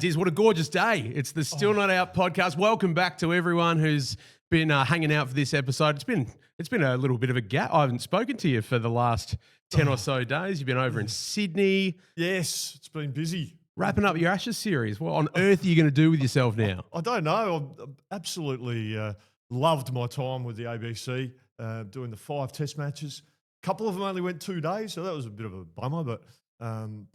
It is. What a gorgeous day. It's the Still Not Out podcast. Welcome back to everyone who's been hanging out for this episode. It's been a little bit of a gap. I haven't spoken to you for the last 10 or so days. You've been over in Sydney. Yes, it's been busy. Wrapping up your Ashes series. What on earth are you going to do with yourself now? I don't know. I absolutely loved my time with the ABC, doing the 5 test matches. A couple of them only went 2 days, so that was a bit of a bummer, but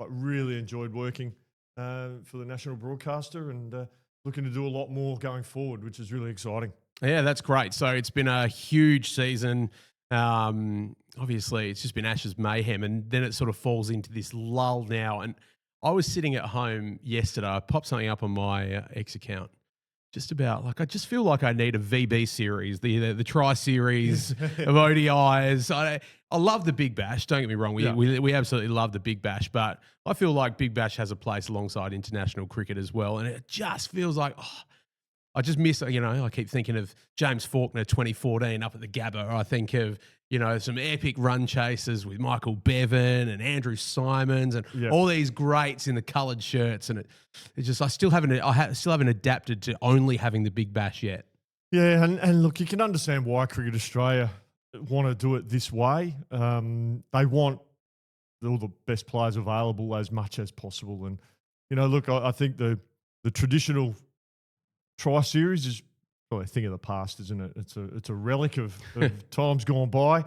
really enjoyed working for the national broadcaster and looking to do a lot more going forward, which is really exciting. Yeah, that's great. So it's been a huge season. Obviously, it's just been Ashes mayhem, and then it sort of falls into this lull now. And I was sitting at home yesterday. I popped something up on my X account. Just about like I just feel like I need a VB series, the Tri series of ODIs. I love the Big Bash. Don't get me wrong, we absolutely love the Big Bash, but I feel like Big Bash has a place alongside international cricket as well, and it just feels like I just miss. I keep thinking of James Faulkner 2014 up at the Gabba. I think of some epic run chases with Michael Bevan and Andrew Simons and all these greats in the coloured shirts, and it's just I still haven't adapted to only having the Big Bash yet. Yeah, and look, you can understand why Cricket Australia want to do it this way. They want all the best players available as much as possible, and look, I think the traditional Tri series is probably a thing of the past, isn't it? It's a relic of times gone by.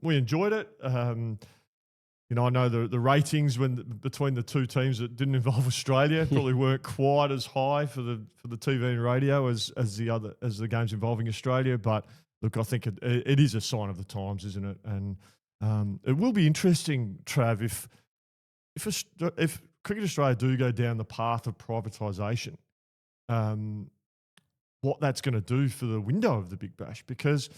We enjoyed it. I know the ratings between the two teams that didn't involve Australia probably weren't quite as high for the TV and radio as the games involving Australia. But look, I think it is a sign of the times, isn't it? And it will be interesting, Trav, if Cricket Australia do go down the path of privatisation. What that's going to do for the window of the Big Bash, because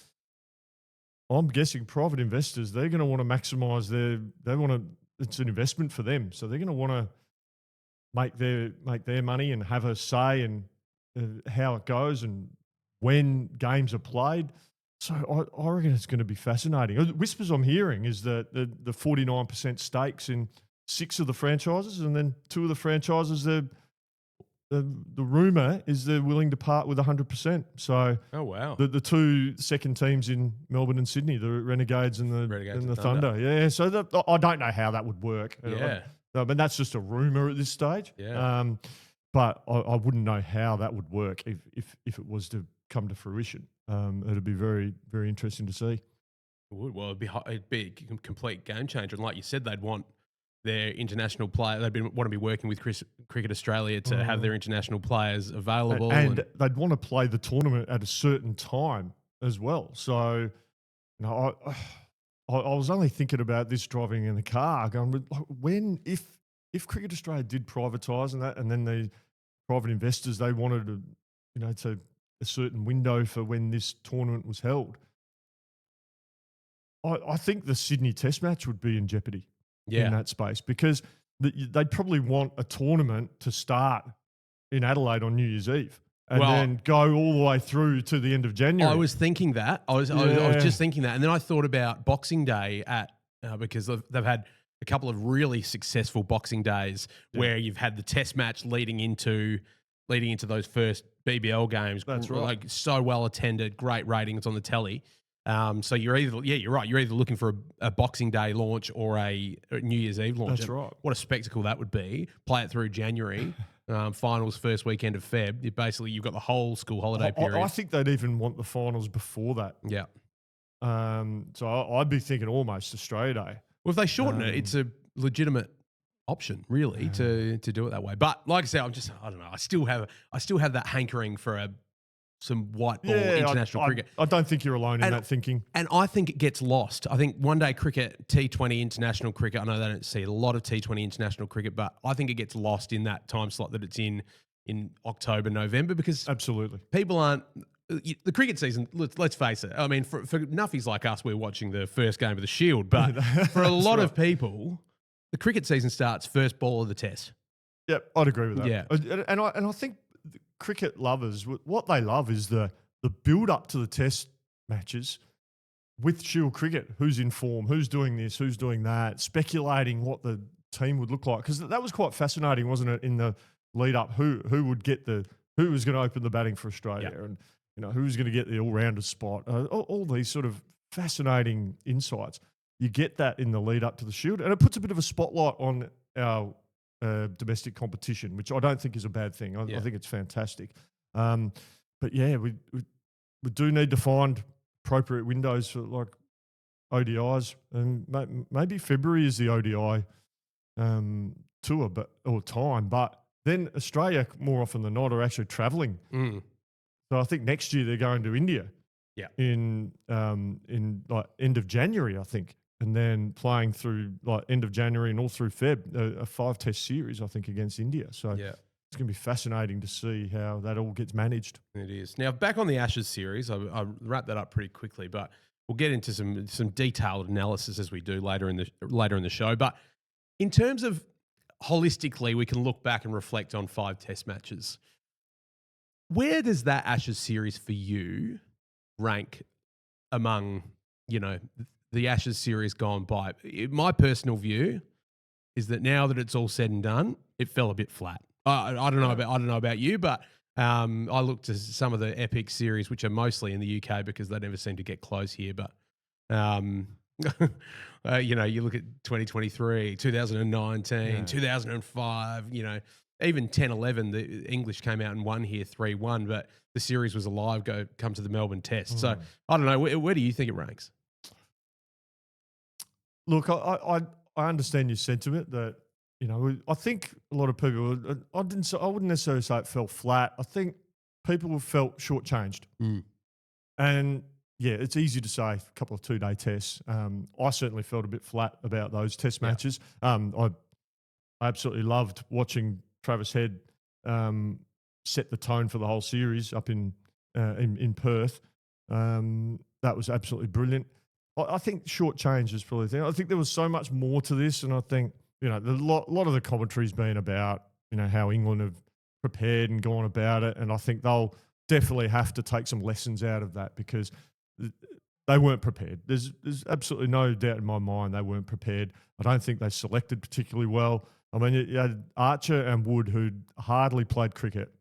I'm guessing private investors, they're going to want to maximise it's an investment for them. So they're going to want to make their money and have a say in how it goes and when games are played. So I reckon it's going to be fascinating. The whispers I'm hearing is that the 49% stakes in 6 of the franchises, and then 2 of the franchises, the rumour is they're willing to part with 100%. So, oh wow, the 2 second teams in Melbourne and Sydney, the Renegades and the Thunder. Yeah, so I don't know how that would work. Yeah, but that's just a rumour at this stage. Yeah, but I wouldn't know how that would work if it was to come to fruition. It'd be very, very interesting to see. It would. Well, it'd be a complete game changer, and like you said, they'd want their international player. Want to be working with Cricket Australia to have their international players available, and they'd want to play the tournament at a certain time as well. So, I was only thinking about this driving in the car, going, if Cricket Australia did privatise and then the private investors, they wanted to a certain window for when this tournament was held. I think the Sydney Test match would be in jeopardy. In that space, because they'd probably want a tournament to start in Adelaide on New Year's Eve and then go all the way through to the end of January. I was thinking that. I was just thinking that. And then I thought about Boxing Day because they've had a couple of really successful Boxing Days where you've had the Test match leading into those first BBL games. That's right. Like so well attended, great ratings on the telly. So you're right. You're either looking for a Boxing Day launch or a New Year's Eve launch. That's right. What a spectacle that would be. Play it through January, finals first weekend of Feb. You've got the whole school holiday period. I think they'd even want the finals before that. Yeah. So I'd be thinking almost Australia Day. Well, if they shorten it, it's a legitimate option, really, to do it that way. But like I said, I don't know. I still have that hankering for some white ball international cricket. I don't think you're alone in that thinking. And I think it gets lost. I think one day cricket, T20 international cricket, I know they don't see a lot of T20 international cricket, but I think it gets lost in that time slot that it's in October, November, because absolutely people aren't – the cricket season, let's face it. I mean, for nuffies like us, we're watching the first game of the Shield, but for a lot of people, the cricket season starts first ball of the Test. Yep, I'd agree with that. Yeah. And I think – cricket lovers, what they love is the build up to the Test matches with Shield cricket. Who's in form? Who's doing this? Who's doing that? Speculating what the team would look like, because that was quite fascinating, wasn't it? In the lead up, who would get who was going to open the batting for Australia, and who was going to get the all-rounder spot. All these sort of fascinating insights. You get that in the lead up to the Shield, and it puts a bit of a spotlight on our domestic competition, which I don't think is a bad thing. I think it's fantastic. But yeah, we do need to find appropriate windows for like ODIs, and maybe February is the ODI tour, or time. But then Australia, more often than not, are actually travelling. So I think next year they're going to India. In like end of January, I think, and then playing through like end of January and all through Feb, a 5-test series, I think, against India. So it's going to be fascinating to see how that all gets managed. It is. Now, back on the Ashes series, I wrapped that up pretty quickly, but we'll get into some detailed analysis as we do later in the show. But in terms of holistically, we can look back and reflect on 5 test matches. Where does that Ashes series for you rank among, the Ashes series gone by? My personal view is that now that it's all said and done, it fell a bit flat. I don't know about you, but I looked at some of the epic series, which are mostly in the UK because they never seem to get close here. But you look at 2023, 2019, 2005. Even 10-11, the English came out and won here 3-1, but the series was alive. Come to the Melbourne Test. So I don't know. Where do you think it ranks? Look, I understand your sentiment that I think a lot of people. I wouldn't necessarily say it fell flat. I think people felt shortchanged, and yeah, it's easy to say a couple of 2-day tests. I certainly felt a bit flat about those test matches. I absolutely loved watching Travis Head set the tone for the whole series up in Perth. That was absolutely brilliant. I think short change is probably the thing. I think there was so much more to this, and I think a lot of the commentary's been about how England have prepared and gone about it, and I think they'll definitely have to take some lessons out of that because they weren't prepared. There's absolutely no doubt in my mind they weren't prepared. I don't think they selected particularly well. I mean, you had Archer and Wood, who'd hardly played cricket.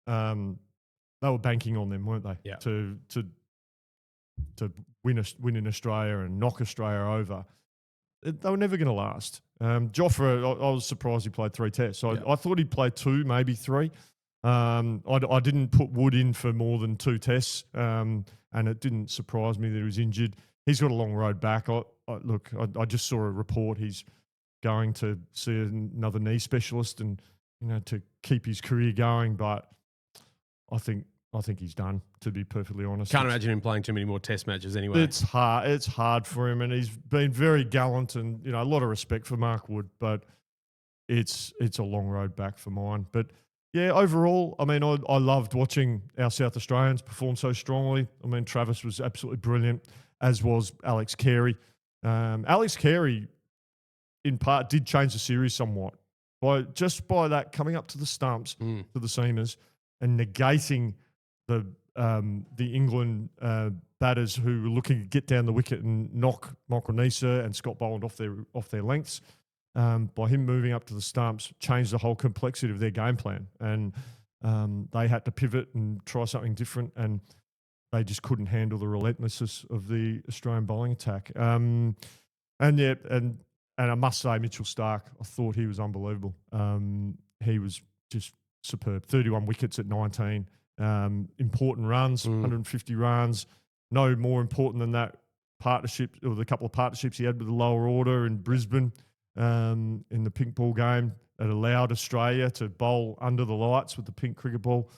They were banking on them, weren't they? Yeah. To win in Australia and knock Australia over. They were never going to last. Jofra, I was surprised he played 3 tests. I thought he'd play 2, maybe 3. I didn't put Wood in for more than 2 tests, and it didn't surprise me that he was injured. He's got a long road back. I just saw a report he's going to see another knee specialist and to keep his career going, but I think he's done, to be perfectly honest. Can't imagine him playing too many more test matches anyway. It's hard for him, and he's been very gallant, and a lot of respect for Mark Wood, but it's a long road back for mine. But yeah, overall, I mean, I loved watching our South Australians perform so strongly. I mean, Travis was absolutely brilliant, as was Alex Carey. Alex Carey, in part, did change the series somewhat by that coming up to the stumps, to the seamers, and negating the England batters who were looking to get down the wicket and knock Micronisa and Scott Boland off their lengths. By him moving up to the stumps, changed the whole complexity of their game plan, and they had to pivot and try something different, and they just couldn't handle the relentlessness of the Australian bowling attack. And I must say, Mitchell Starc, I thought he was unbelievable. He was just superb. 31 wickets at 19. Important runs, 150 runs. No more important than that partnership, or the couple of partnerships he had with the lower order in Brisbane in the pink ball game. It allowed Australia to bowl under the lights with the pink cricket ball.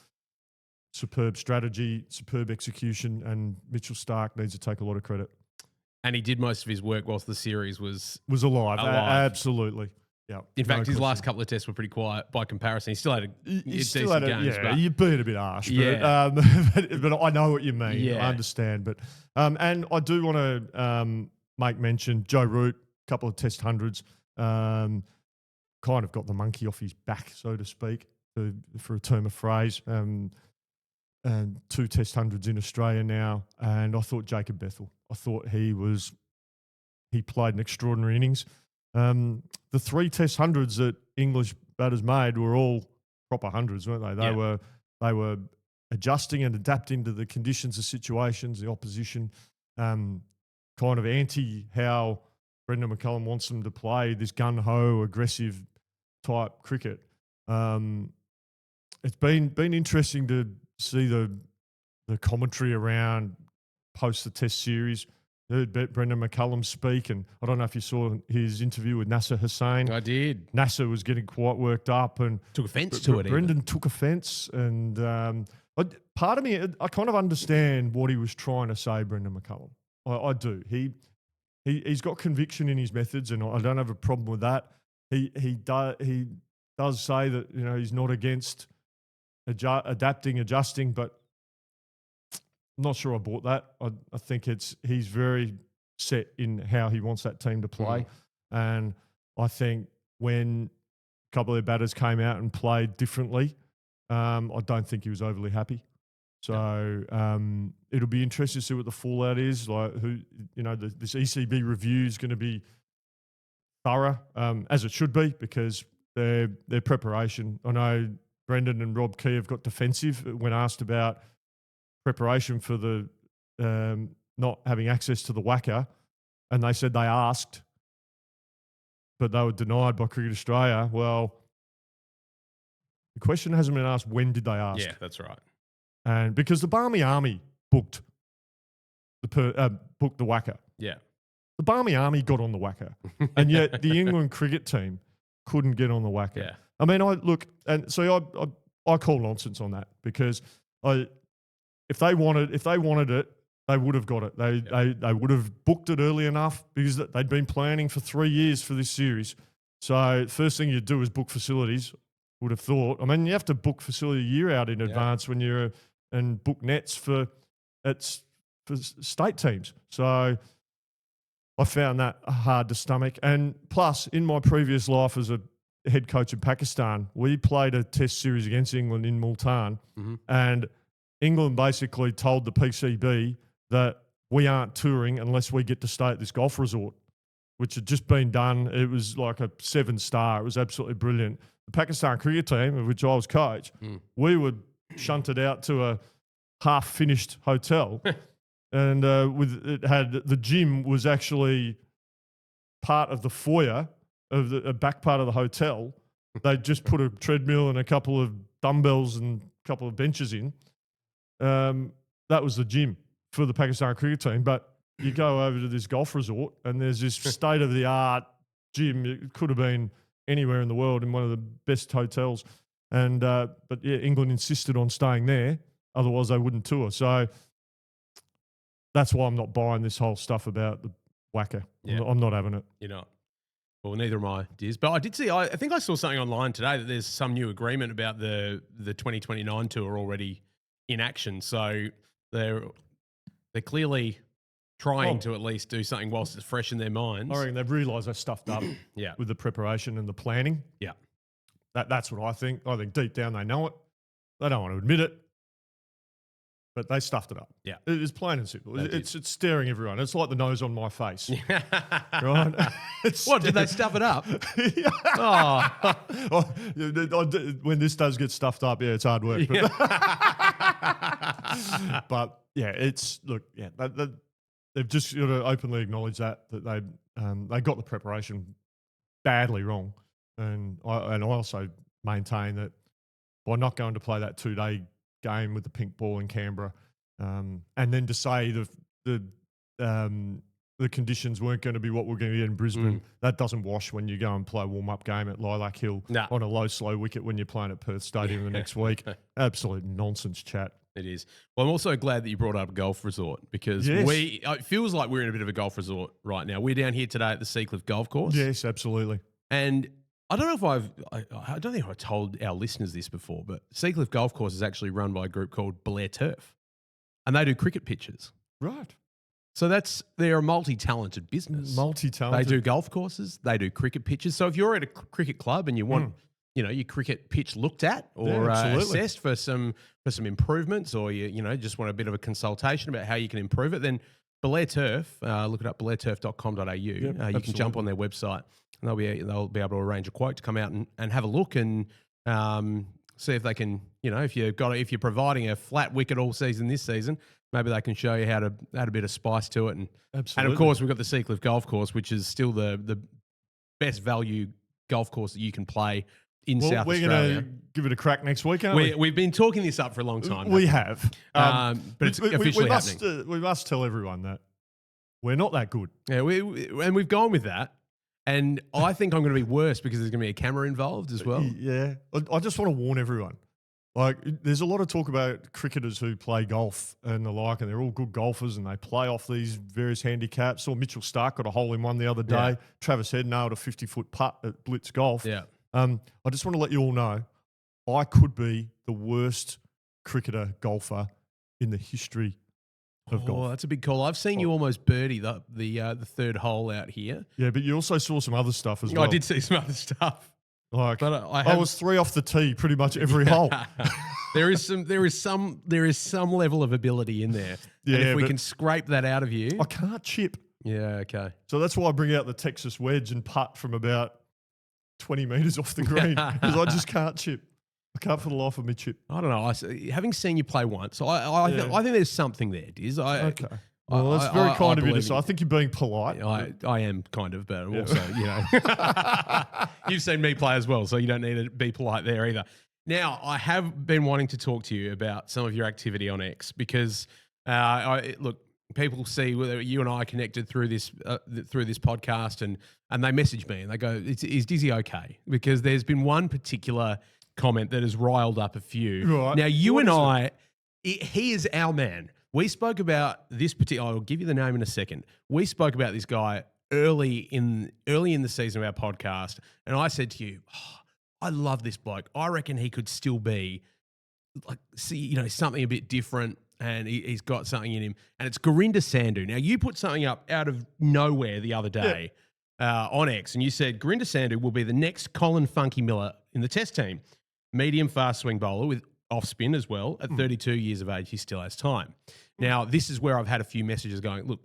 Superb strategy, superb execution, and Mitchell Starc needs to take a lot of credit. And he did most of his work whilst the series was alive. Absolutely. Yeah. In fact, his last couple of tests were pretty quiet by comparison. He still had decent games. Yeah, you're being a bit harsh. Yeah. But I know what you mean. Yeah. I understand. But and I do want to make mention, Joe Root, a couple of test hundreds, kind of got the monkey off his back, so to speak, for a term of phrase. And 2 test hundreds in Australia now. And I thought Jacob Bethel. I thought he played an extraordinary innings. The 3 test hundreds that English batters made were all proper hundreds, weren't they? Yeah. They were adjusting and adapting to the conditions, the situations, the opposition, kind of anti how Brendan McCullum wants them to play this gun-ho, aggressive type cricket. It's been interesting to see the commentary around post the Test series. Heard Brendan McCullum speak, and I don't know if you saw his interview with Nasser Hussain. I did. Nasser was getting quite worked up and Took offence to it. Brendan took offence, and part of me, I kind of understand what he was trying to say, Brendan McCullum. I do. He's got conviction in his methods, and I don't have a problem with that. He does say that he's not against adapting, adjusting, but I'm not sure I bought that. I think he's very set in how he wants that team to play. And I think when a couple of their batters came out and played differently, I don't think he was overly happy. So it'll be interesting to see what the fallout is. Like this ECB review is going to be thorough, as it should be, because their preparation. I know Brendan and Rob Key have got defensive when asked about preparation for the not having access to the whacker, and they said they asked, but they were denied by Cricket Australia. Well, the question hasn't been asked, when did they ask? Yeah, that's right. And because the Barmy Army booked the whacker. Yeah. The Barmy Army got on the whacker, and yet the England cricket team couldn't get on the whacker. Yeah. I mean, I call nonsense on that, because if they wanted it, they would have got it. They would have booked it early enough, because they'd been planning for 3 years for this series. So first thing you do is book facilities. Would have thought. I mean, you have to book facility a year out in advance when you're and book nets for state teams. So I found that hard to stomach. And plus, in my previous life as a head coach in Pakistan, we played a Test series against England in Multan, and England basically told the PCB that we aren't touring unless we get to stay at this golf resort, which had just been done. It was like a 7-star. It was absolutely brilliant. The Pakistan cricket team, of which I was coach, we were shunted out to a half-finished hotel, and the gym was actually part of the foyer of the back part of the hotel. They just put a treadmill and a couple of dumbbells and a couple of benches in. That was the gym for the Pakistan cricket team. But you go over to this golf resort, and there's this state-of-the-art gym. It could have been anywhere in the world in one of the best hotels. And but yeah, England insisted on staying there. Otherwise, they wouldn't tour. So that's why I'm not buying this whole stuff about the whacker. Yeah. I'm not having it. You're not. Well, neither am I, Diz. But I did see, I think I saw something online today that there's some new agreement about the 2029 tour already in action. So they're clearly trying to at least do something whilst it's fresh in their minds. I reckon they've realised they stuffed up with the preparation and the planning. Yeah. That's what I think. I think deep down they know it. They don't want to admit it, but they stuffed it up. Yeah. It is plain and simple. It's staring everyone. It's like the nose on my face. Right? What, did they stuff it up? Oh. When this does get stuffed up, it's hard work. Yeah. But yeah, they've just got to openly acknowledge that they got the preparation badly wrong. And I also maintain that by not going to play that 2-day game with the pink ball in Canberra, and then to say the conditions weren't going to be what we're going to get in Brisbane, that doesn't wash when you go and play a warm-up game at Lilac Hill on a low, slow wicket when you're playing at Perth Stadium the next week. Absolute nonsense chat. It is. Well, I'm also glad that you brought up a golf resort, because it feels like we're in a bit of a golf resort right now. We're down here today at the Seacliff Golf Course. Yes, absolutely. And I don't know if I don't think I've told our listeners this before, but Seacliff Golf Course is actually run by a group called Blair Turf, and they do cricket pitches. Right. So they're a multi-talented business. Multi-talented. They do golf courses, they do cricket pitches. So if you're at a cricket club and you want, your cricket pitch looked at or assessed for some improvements, or you just want a bit of a consultation about how you can improve it, then Blair Turf, look it up, blairturf.com.au. You can jump on their website, and they'll be able to arrange a quote to come out and have a look and See if they can, if you're providing a flat wicket all season this season, maybe they can show you how to add a bit of spice to it. And Absolutely. of course, we've got the Seacliff Golf Course, which is still the best value golf course that you can play in South Australia. We're going to give it a crack next week, aren't we? We've been talking this up for a long time. We have. But it's officially happening. We must tell everyone that we're not that good. Yeah, and we've gone with that. And I think I'm going to be worse because there's going to be a camera involved as well. Yeah. I just want to warn everyone. Like, there's a lot of talk about cricketers who play golf and the like, and they're all good golfers and they play off these various handicaps. Or Mitchell Starc got a hole-in-one the other day. Yeah. Travis Head nailed a 50-foot putt at Blitz Golf. Yeah. I just want to let you all know I could be the worst cricketer golfer in the history of golf. Oh, that's a big call. I've seen you almost birdie the third hole out here. Yeah, but you also saw some other stuff as well. I did see some other stuff. Like, but I was 3 off the tee pretty much every hole. There is some level of ability in there. Yeah, and if we can scrape that out of you, I can't chip. Yeah, okay. So that's why I bring out the Texas wedge and putt from about 20 metres off the green because I just can't chip. I can't for the life of me chip. I don't know. Having seen you play once, I think there's something there, Diz. Okay. Well, that's very kind of you to say. I think you're being polite. I am kind of, but also, you've seen me play as well, so you don't need to be polite there either. Now, I have been wanting to talk to you about some of your activity on X because, look, people see whether you and I are connected through this podcast, and they message me and they go, "Is Dizzy okay?" Because there's been one particular comment that has riled up a few. Right. Now, you and I, he is our man. We spoke about this particular. I'll give you the name in a second. We spoke about this guy early in the season of our podcast, and I said to you, "I love this bloke. I reckon he could still be something a bit different, and he's got something in him." And it's Gurinder Sandhu. Now, you put something up out of nowhere the other day on X, and you said Gurinder Sandhu will be the next Colin Funky Miller in the Test team, medium fast swing bowler with off spin as well. At 32 years of age, he still has time. Now, this is where I've had a few messages going, look,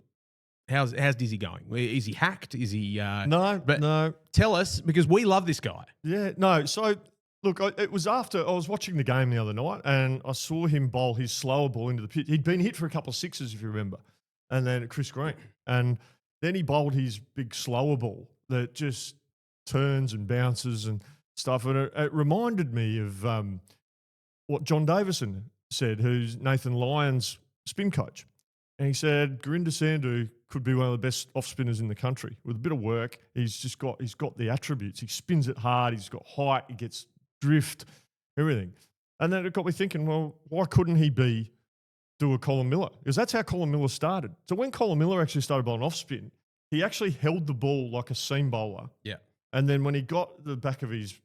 how's Dizzy going? Is he hacked? Is he... No. Tell us, because we love this guy. Yeah, no. So, look, it was after I was watching the game the other night and I saw him bowl his slower ball into the pitch. He'd been hit for a couple of sixes, if you remember, and then at Chris Green. And then he bowled his big slower ball that just turns and bounces and stuff. And it reminded me of what John Davison said, who's Nathan Lyon's spin coach. And he said Gurinder Sandhu could be one of the best off spinners in the country. With a bit of work, he's got the attributes. He spins it hard. He's got height. He gets drift, everything. And then it got me thinking, well, why couldn't he do a Colin Miller? Because that's how Colin Miller started. So when Colin Miller actually started bowling off spin, he actually held the ball like a seam bowler. Yeah. And then when he got the back of his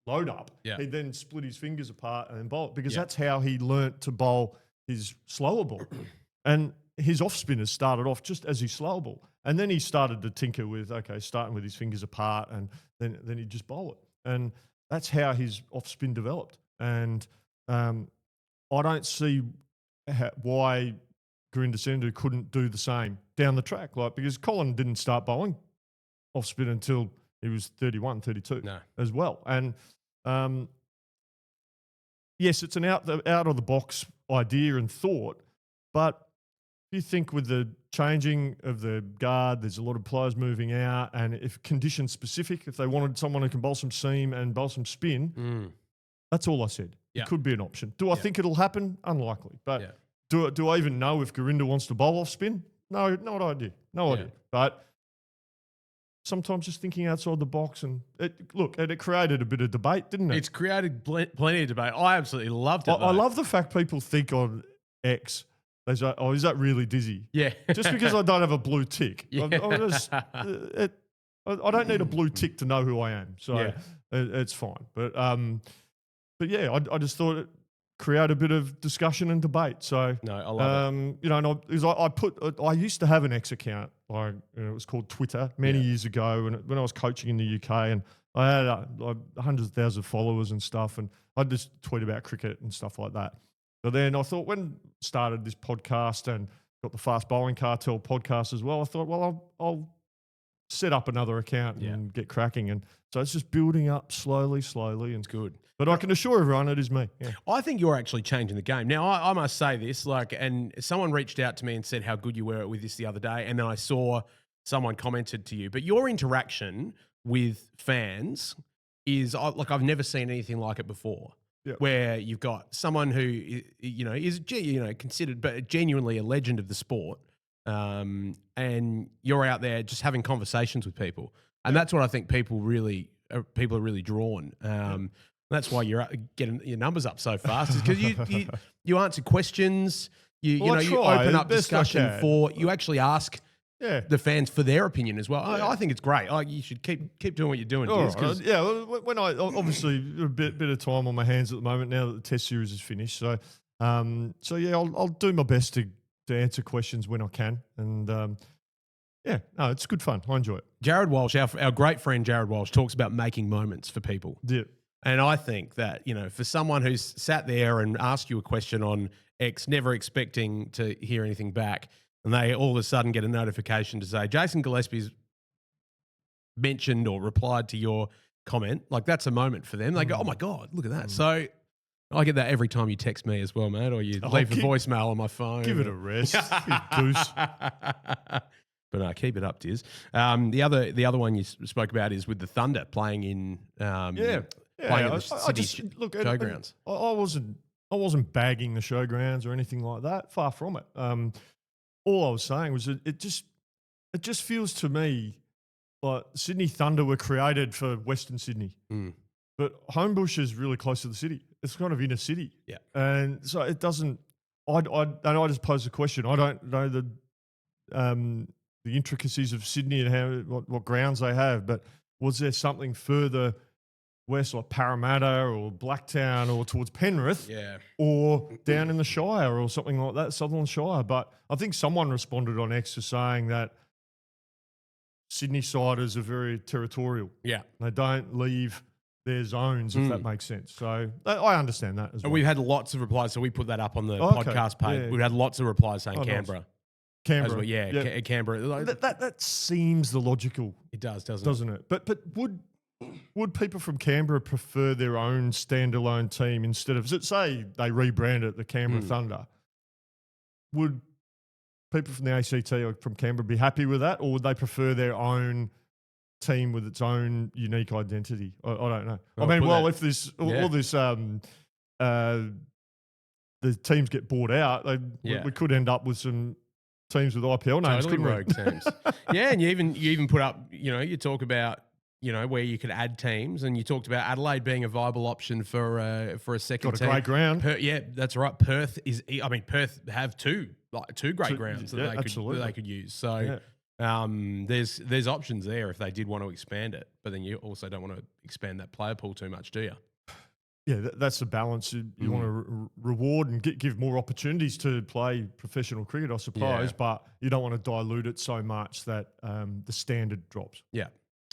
load up, he then split his fingers apart and then bowl it because that's how he learnt to bowl his slower ball. And his off spinners started off just as his slower ball. And then he started to tinker with, starting with his fingers apart and then he'd just bowl it. And that's how his off spin developed. And I don't see why Gurinder Sandhu couldn't do the same down the track. Because Colin didn't start bowling off spin until he was 31, 32 as well. And yes, it's an out of the box idea and thought, but you think with the changing of the guard, there's a lot of players moving out, and if condition specific, if they wanted someone who can bowl some seam and bowl some spin, that's all I said. It could be an option. Do I think it'll happen? Unlikely. But do I even know if Gurinder wants to bowl off spin? No idea. No idea. But sometimes just thinking outside the box, and it created a bit of debate, didn't it? It's created plenty of debate. I absolutely loved it. I love the fact people think on X, they say, "Oh, is that really Dizzy?" Yeah. Just because I don't have a blue tick. I don't need a blue tick to know who I am. So it's fine. But yeah, I just thought it create a bit of discussion and debate. So no, I love it. I used to have an X account. It was called Twitter many years ago when I was coaching in the UK, and I had hundreds of thousands of followers and stuff, and I'd just tweet about cricket and stuff like that. But then I thought, when I started this podcast and got the Fast Bowling Cartel podcast as well, I thought, well, I'll set up another account and get cracking. And so it's just building up slowly, and It's good. But I can assure everyone it is me. Yeah. I think you're actually changing the game. Now, I must say this, and someone reached out to me and said how good you were with this the other day, and then I saw someone commented to you. But your interaction with fans is, I've never seen anything like it before. Yep. Where you've got someone who, is considered but genuinely a legend of the sport, and you're out there just having conversations with people, and that's what I think people are really drawn. That's why you're getting your numbers up so fast, is because you answer questions, you open up discussion you actually ask the fans for their opinion as well. I think it's great. You should keep doing what you're doing. When I obviously a bit of time on my hands at the moment now that the Test series is finished, so I'll do my best to answer questions when I can, and it's good fun. I enjoy it. Jared Walsh, our great friend Jared Walsh, talks about making moments for people. Yeah. And I think that, for someone who's sat there and asked you a question on X, never expecting to hear anything back, and they all of a sudden get a notification to say, Jason Gillespie's mentioned or replied to your comment, that's a moment for them. They go, oh my God, look at that. So I get that every time you text me as well, mate, or you leave a voicemail on my phone. Give it a rest, you goose. But no, keep it up, Diz. The other one you spoke about is with the Thunder playing in playing at the Sydney Showgrounds. I wasn't bagging the Showgrounds or anything like that. Far from it. All I was saying was that it just feels to me like Sydney Thunder were created for Western Sydney, but Homebush is really close to the city. It's kind of inner city, and so it doesn't. I just pose the question. I don't know the intricacies of Sydney and what grounds they have, but was there something further west, like Parramatta or Blacktown or towards Penrith, or down in the Shire or something like that, Sutherland Shire? But I think someone responded on X to saying that Sydney siders are very territorial. Yeah. They don't leave their zones, if that makes sense. So I understand that as well. And we've had lots of replies, so we put that up on the podcast page. Yeah. We've had lots of replies saying Canberra. Nice. Canberra. Well. Canberra. That seems the logical. It does, doesn't it? But would people from Canberra prefer their own standalone team instead of, say, they rebrand it the Canberra Thunder? Would people from the ACT or from Canberra be happy with that, or would they prefer their own team with its own unique identity? I don't know. If this all this the teams get bought out, we could end up with some teams with IPL names, totally rogue teams. Yeah, and you even put up, you talk about, where you could add teams, and you talked about Adelaide being a viable option for a second team. Got a great ground. That's right. Perth have two great grounds that they could use. So there's options there if they did want to expand it, but then you also don't want to expand that player pool too much, do you? Yeah, that's the balance. You want to reward and give more opportunities to play professional cricket, I suppose, but you don't want to dilute it so much that the standard drops. Yeah.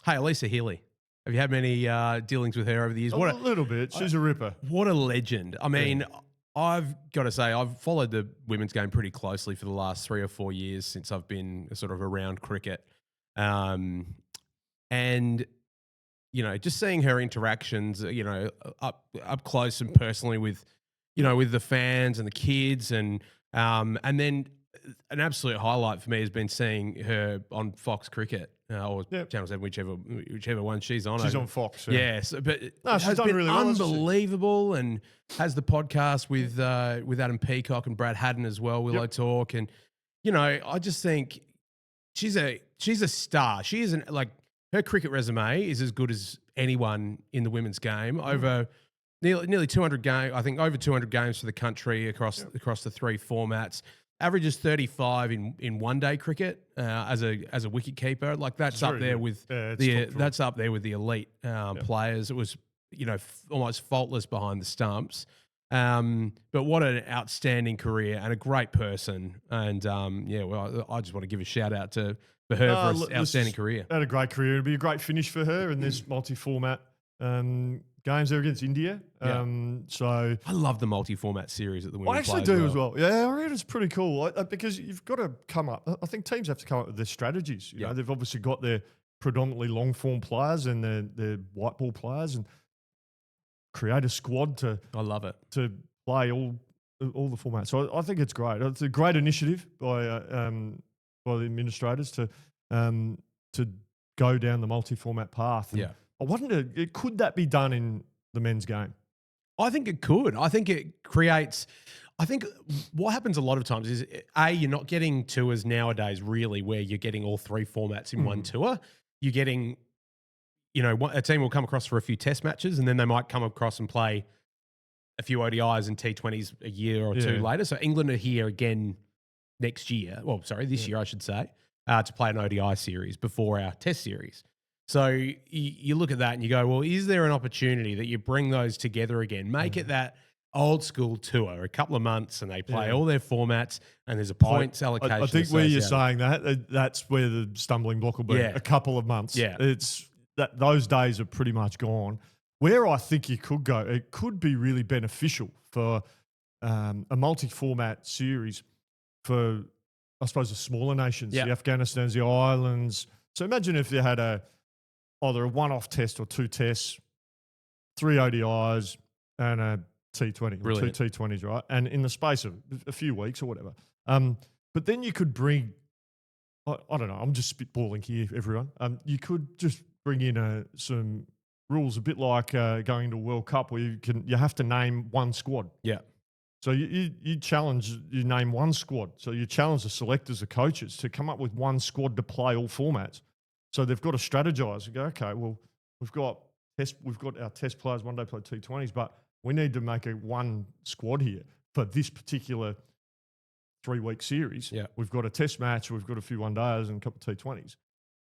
Hey, Elisa Healy, have you had many dealings with her over the years? A little bit. She's a ripper. What a legend. I mean, I've got to say, I've followed the women's game pretty closely for the last 3 or 4 years since I've been sort of around cricket. And, just seeing her interactions, up close and personally with the fans and the kids, and then an absolute highlight for me has been seeing her on Fox Cricket or Channel 7, whichever one she's on. She's on Fox. Yes, but she's done really well, unbelievable, and has the podcast with Adam Peacock and Brad Haddon as well. Willow Talk, and I just think she's a star. She isn't her cricket resume is as good as anyone in the women's game. Over nearly 200 games, I think over 200 games for the country across the 3 formats. Averages 35 in one-day cricket as a wicket keeper. That's up there with that's up there with the elite players. It was almost faultless behind the stumps. But what an outstanding career and a great person. And I just want to give a shout out for her for an outstanding career. Had a great career. It'd be a great finish for her in this multi-format games there against India. So I love the multi-format series that the women I actually do as well. Yeah, I reckon it's pretty cool because you've got to come up. I think teams have to come up with their strategies. You know, they've obviously got their predominantly long form players and they're white ball players, and create a squad to I love it. to play all the formats. So I think it's great. It's a great initiative by the administrators to go down the multi-format path. And I wonder, could that be done in the men's game? I think it could. I think it creates. I think what happens a lot of times is, you're not getting tours nowadays really where you're getting all three formats in one tour. You're getting, a team will come across for a few test matches and then they might come across and play a few ODIs and T20s a year or two later. So England are here again next year. Well, sorry, this year I should say, to play an ODI series before our test series. So you look at that and you go, well, is there an opportunity that you bring those together again? Make it that old school tour, a couple of months, and they play all their formats, and there's a points allocation. I think where you're saying that's where the stumbling block will be. A couple of months. Yeah, it's that those days are pretty much gone. Where I think you could go, it could be really beneficial for a multi-format series for, I suppose, the smaller nations, the Afghanistans, the islands. So imagine if you had either a one-off test or two tests, 3 ODIs, and a T20, or 2 T20s, right? And in the space of a few weeks or whatever. But then you could bring, I don't know, I'm just spitballing here, everyone. You could just bring in some rules, a bit like going to a World Cup where you have to name one squad. Yeah. So you name one squad. So you challenge the selectors, the coaches, to come up with one squad to play all formats. So they've got to strategize and go, okay, well, we've got our test players, one day play T20s, but we need to make one squad here for this particular 3-week series. Yeah. We've got a test match, we've got a few one days and a couple of T20s.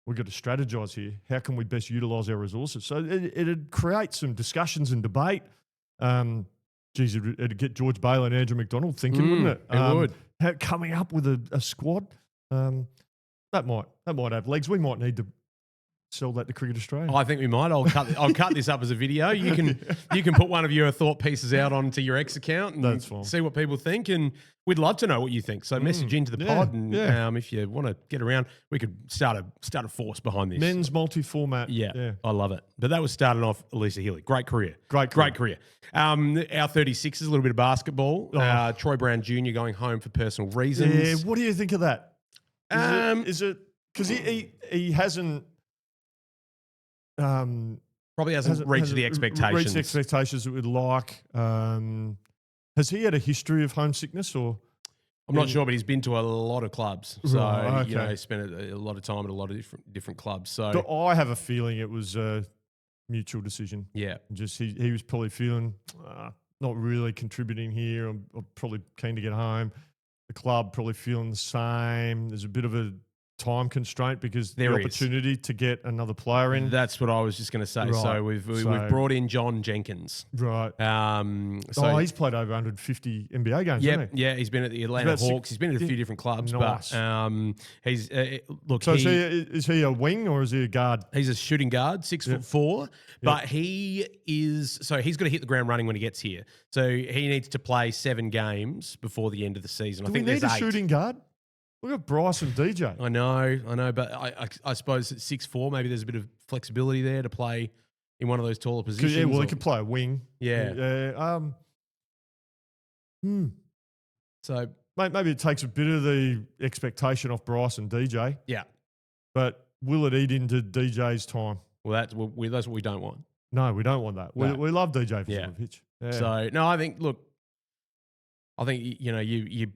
We've got to strategize here. How can we best utilize our resources? So it'd create some discussions and debate. It'd get George Baylor and Andrew McDonald thinking, wouldn't it? It would. Coming up with a squad. That might have legs. We might need to sell that to Cricket Australia. I think we might. I'll cut this up as a video. You can put one of your thought pieces out onto your X account and see what people think. And we'd love to know what you think. So message into the pod, and if you want to get around, we could start a force behind this. Men's multi-format. Yeah, I love it. But that was starting off Elisa Healy. Great career. Great career. Our 36 is a little bit of basketball. Troy Brown Jr. going home for personal reasons. Yeah. What do you think of that? Is it because he hasn't. Probably hasn't reached the expectations. Reached the expectations that we'd like. Has he had a history of homesickness, or? I'm not sure, but he's been to a lot of clubs. So, he spent a lot of time at a lot of different clubs. So I have a feeling it was a mutual decision. Yeah. Just he was probably feeling not really contributing here. I'm probably keen to get home. The club probably feeling the same. There's a bit of a time constraint because the opportunity to get another player in. That's what I was just going to say. Right. So we've brought in John Jenkins. Right. He's played over 150 NBA games, hasn't he? Yeah, he's been at the Atlanta Hawks. He's been at a few different clubs. Nice. But he's look. So is he a wing or is he a guard? He's a shooting guard, 6'4", but he's got to hit the ground running when he gets here. So he needs to play 7 games before the end of the season. I think there's 8. Shooting guard? We've got Bryce and DJ. I know, but I suppose at 6'4", maybe there's a bit of flexibility there to play in one of those taller positions. Yeah, well, he could play a wing. Yeah. So maybe it takes a bit of the expectation off Bryce and DJ. Yeah. But will it eat into DJ's time? Well, that's what we don't want. No, we don't want that. No. We love DJ for the pitch. Yeah. So, no, I think you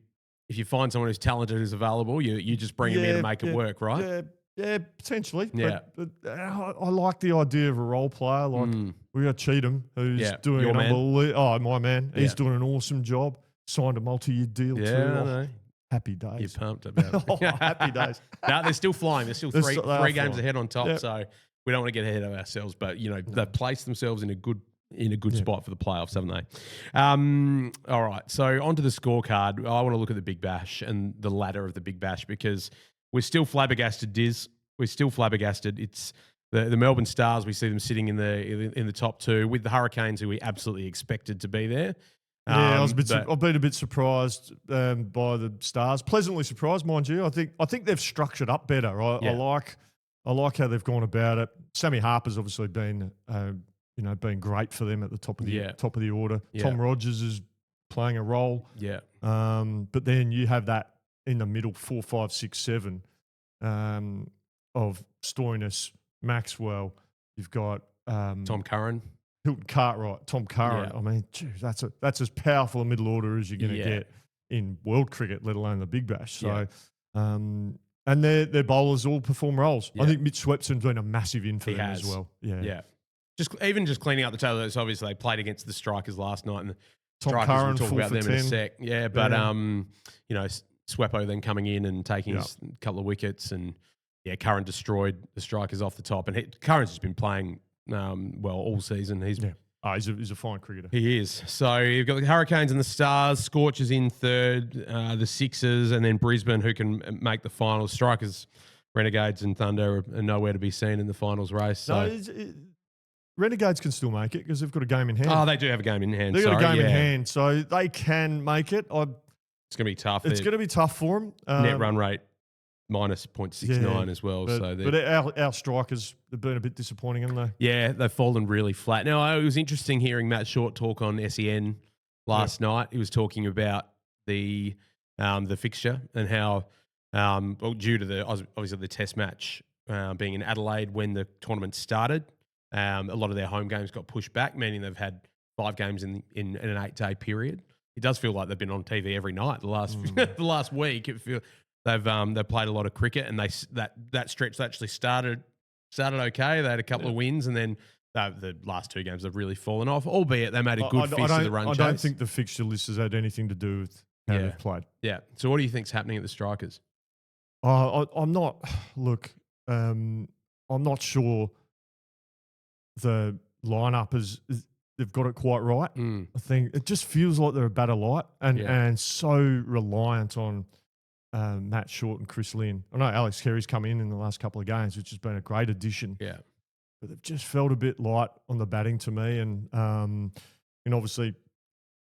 if you find someone who's talented, who's available, you just bring them in and make it work, right? Yeah, potentially. Yeah. But I like the idea of a role player. Like we got Cheatham, who's doing an unbelievable. Oh, my man, he's doing an awesome job. Signed a multi-year deal too. I know. Happy days. You're pumped about it. Happy days. No, they're still flying. They're still three games ahead on top. Yep. So we don't want to get ahead of ourselves. But they've placed themselves in a good spot for the playoffs, haven't they? All right, so onto the scorecard. I want to look at the Big Bash and the ladder of the Big Bash because we're still flabbergasted, Diz. We're still flabbergasted. It's the Melbourne Stars. We see them sitting in the top 2 with the Hurricanes, who we absolutely expected to be there. I've been a bit surprised by the Stars. Pleasantly surprised, mind you. I think they've structured up better. I like I like how they've gone about it. Sammy Harper's obviously been, been great for them at the top of the order. Yeah. Tom Rogers is playing a role. Yeah. But then you have that in the middle, 4, 5, 6, 7 of Stoinis, Maxwell. You've got Tom Curran. Hilton Cartwright, Tom Curran. Yeah. I mean, geez, that's as powerful a middle order as you're going to get in world cricket, let alone the Big Bash. So, and their bowlers all perform roles. I think Mitch Swepson's been a massive in for them as well. Yeah. Just cleaning up the table. It's obviously they played against the Strikers last night, and the Tom Strikers, Curran, we'll talk 4 about for them 10. in a sec. Yeah, but Sweppo then coming in and taking a couple of wickets, and Curran destroyed the Strikers off the top, and Curran's just been playing all season. He's a fine cricketer. He is. So you've got the Hurricanes and the Stars, Scorchers in third, the Sixers, and then Brisbane, who can make the finals. Strikers, Renegades, and Thunder are nowhere to be seen in the finals race. So. No, Renegades can still make it because they've got a game in hand. Oh, they do have a game in hand. They've got a game in hand, so they can make it. It's going to be tough. It's going to be tough for them. Net run rate minus 0.69 as well. But our strikers have been a bit disappointing, haven't they? Yeah, they've fallen really flat. Now, it was interesting hearing Matt Short talk on SEN last night. He was talking about the fixture and how, due to obviously the test match being in Adelaide when the tournament started, a lot of their home games got pushed back, meaning they've had 5 games in an 8-day period. It does feel like they've been on TV every night the last week. They've played a lot of cricket, and that stretch actually started okay. They had a couple of wins, and then the last 2 games have really fallen off. Albeit they made a good fist of the run chase. I don't think the fixture list has had anything to do with how they've played. Yeah. So what do you think's happening at the Strikers? I'm not. Look, I'm not sure the lineup they've got it quite right. I think it just feels like they're a batter light and so reliant on Matt Short and Chris Lynn. I know Alex Carey's come in the last couple of games, which has been a great addition. Yeah, but they've just felt a bit light on the batting to me, and obviously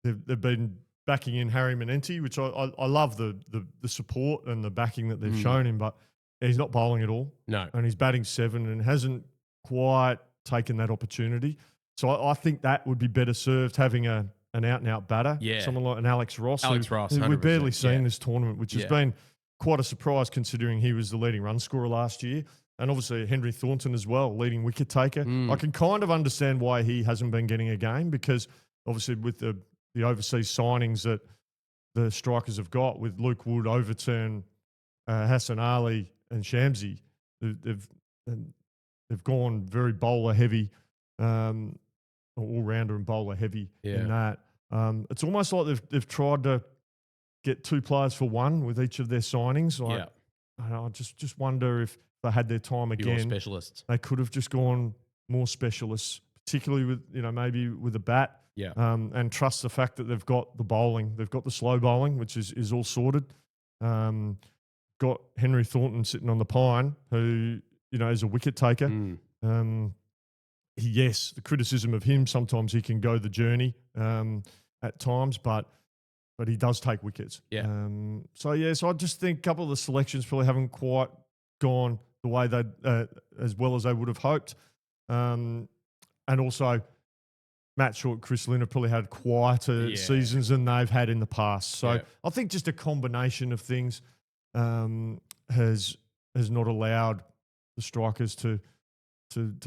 they've been backing in Harry Manenti, which I love the support and the backing that they've shown him, but he's not bowling at all. No, and he's batting 7 and hasn't quite taken that opportunity. So I think that would be better served having an out-and-out batter, someone like an Alex Ross. Who we've barely seen this tournament, which has been quite a surprise considering he was the leading run scorer last year. And obviously Henry Thornton as well, leading wicket taker. I can kind of understand why he hasn't been getting a game, because obviously with the overseas signings that the Strikers have got with Luke Wood, Overturn, Hassan Ali and Shamsi, they've gone very bowler heavy, all-rounder and bowler heavy in that. It's almost like they've tried to get 2 players for 1 with each of their signings. I just wonder if they had their time again. Specialists. They could have just gone more specialists, particularly with maybe with a bat. And trust the fact that they've got the bowling, they've got the slow bowling, which is all sorted. Got Henry Thornton sitting on the pine, who is a wicket taker. Yes, the criticism of him, sometimes he can go the journey at times, but he does take wickets. So I just think a couple of the selections probably haven't quite gone the way they as well as they would have hoped. And also, Matt Short and Chris Lynn have probably had quieter seasons than they've had in the past. So I think just a combination of things has not allowed the Strikers to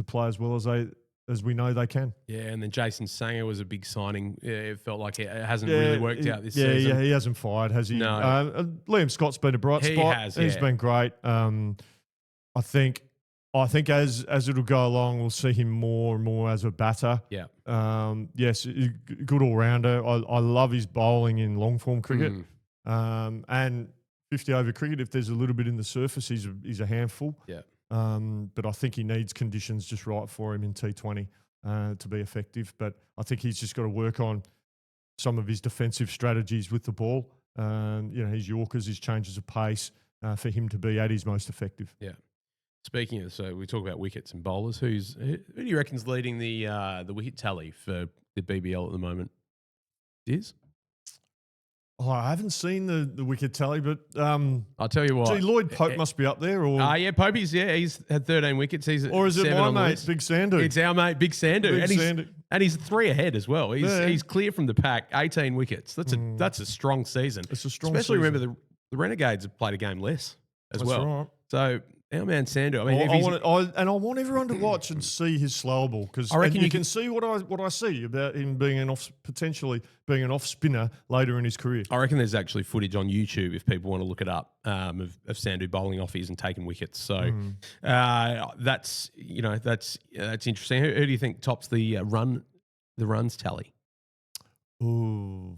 play as well as we know they can. Yeah, and then Jason Sanger was a big signing. It felt like it hasn't really worked out this season. Yeah, he hasn't fired, has he? No. Liam Scott's been a bright spot. He's been great. I think as it'll go along, we'll see him more and more as a batter. Yeah. Yes, good all-rounder. I love his bowling in long-form cricket. And 50-over cricket, if there's a little bit in the surface, he's a handful. Yeah. But I think he needs conditions just right for him in T20 to be effective. But I think he's just got to work on some of his defensive strategies with the ball. His Yorkers, his changes of pace for him to be at his most effective. Yeah. Speaking of, so we talk about wickets and bowlers. Who do you reckon's leading the wicket tally for the BBL at the moment? Diz? Oh, I haven't seen the wicket tally, but I'll tell you what. gee, Lloyd Pope must be up there, or Yeah, Popey's, he's had 13 wickets. He's or is it 7 my on the mate, list. Big Sandhu? It's our mate, Big Sandhu. Big Sandhu. And he's 3 ahead as well. Yeah. He's clear from the pack, 18 wickets. That's a strong season. It's a strong Especially season. remember the Renegades have played a game less as That's well. right. So our man Sandhu, I mean, I want everyone to watch and see his slow ball, because I reckon you can see what I see about him being potentially being an off spinner later in his career. I reckon there's actually footage on YouTube if people want to look it up of Sandhu bowling offies and taking wickets. So that's interesting. Who do you think tops the runs tally? Ooh,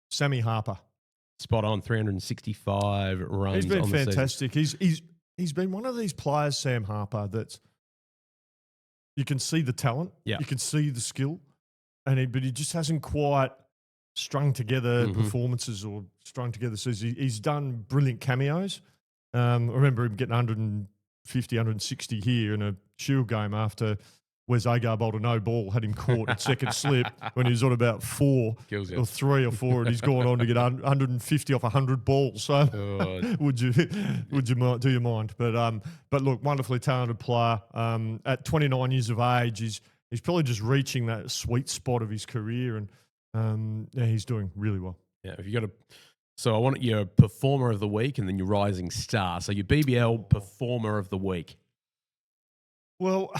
Sammy Harper. Spot on, 365 runs. He's been on the fantastic. He's been one of these players, Sam Harper, that you can see the talent, you can see the skill, but he just hasn't quite strung together performances or strung together. So he's done brilliant cameos. I remember him getting 150, 160 here in a Shield game after Wes Agar bowled a no ball, had him caught at second slip when he was on about 4 or 3 or 4, and he's gone on to get 150 off 100 balls. So would you do you mind? But look, wonderfully talented player. At 29 years of age, he's probably just reaching that sweet spot of his career, and he's doing really well. Yeah, if you got so I want your performer of the week and then your rising star. So your BBL performer of the week. Well,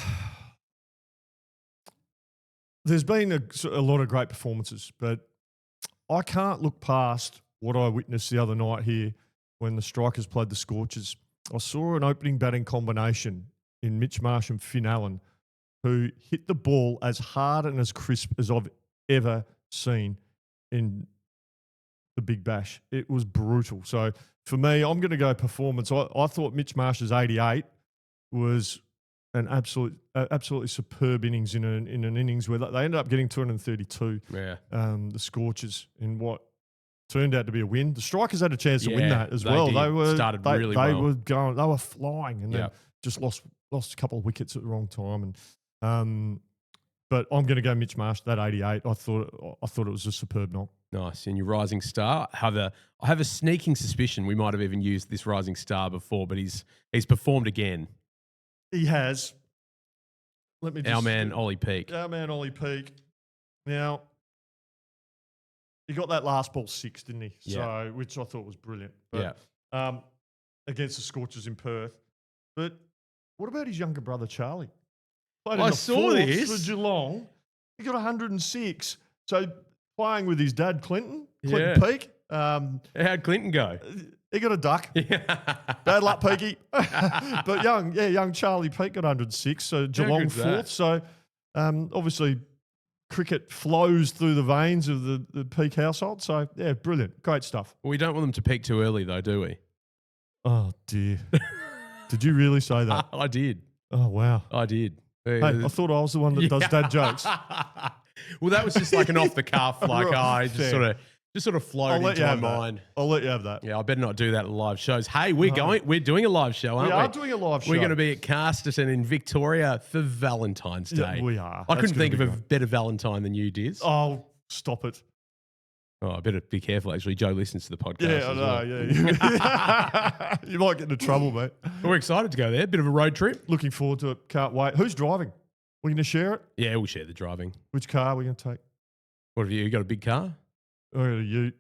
there's been a lot of great performances, but I can't look past what I witnessed the other night here when the Strikers played the Scorchers. I saw an opening batting combination in Mitch Marsh and Finn Allen, who hit the ball as hard and as crisp as I've ever seen in the Big Bash. It was brutal. So for me, I'm going to go performance. I thought Mitch Marsh's 88 was an absolutely superb innings in an innings where they ended up getting 232. Yeah. The Scorchers in what turned out to be a win. The Strikers had a chance to win that as well. Did. They were started really well. They were flying, and then just lost a couple of wickets at the wrong time. And but I'm going to go Mitch Marsh. That 88, I thought it was a superb knock. Nice. And your rising star, I have a sneaking suspicion we might have even used this rising star before, but he's performed again. He has. Our man Ollie Peak. Our man Ollie Peak. Now, he got that last ball 6, didn't he? Yeah. So, which I thought was brilliant. But, against the Scorchers in Perth. But what about his younger brother Charlie? I saw this for Geelong. He got 106. So playing with his dad Clinton Peak. How'd Clinton go? He got a duck. Bad luck, Peaky. But young Charlie Peak got 106. So Geelong 4th. So obviously cricket flows through the veins of the Peak household. So yeah, brilliant. Great stuff. Well, we don't want them to peak too early though, do we? Oh dear. Did you really say that? I did. Oh wow. I did. Hey, I thought I was the one that does dad jokes. Well, that was just like an off the cuff, like I just sort of flowed into my mind. I'll let you have that. Yeah, I better not do that at live shows. Hey, we're doing a live show, aren't we? We are doing a live show. We're going to be at Casterton in Victoria for Valentine's Day. Yeah, we are. I couldn't think of a better Valentine than you did. Oh, stop it. Oh, I better be careful, actually. Joe listens to the podcast. Yeah, I know. Well. Yeah. You might get into trouble, mate. We're excited to go there. Bit of a road trip. Looking forward to it. Can't wait. Who's driving? We're going to share it? Yeah, we'll share the driving. Which car are we going to take? What have you? You got a big car? I got a ute.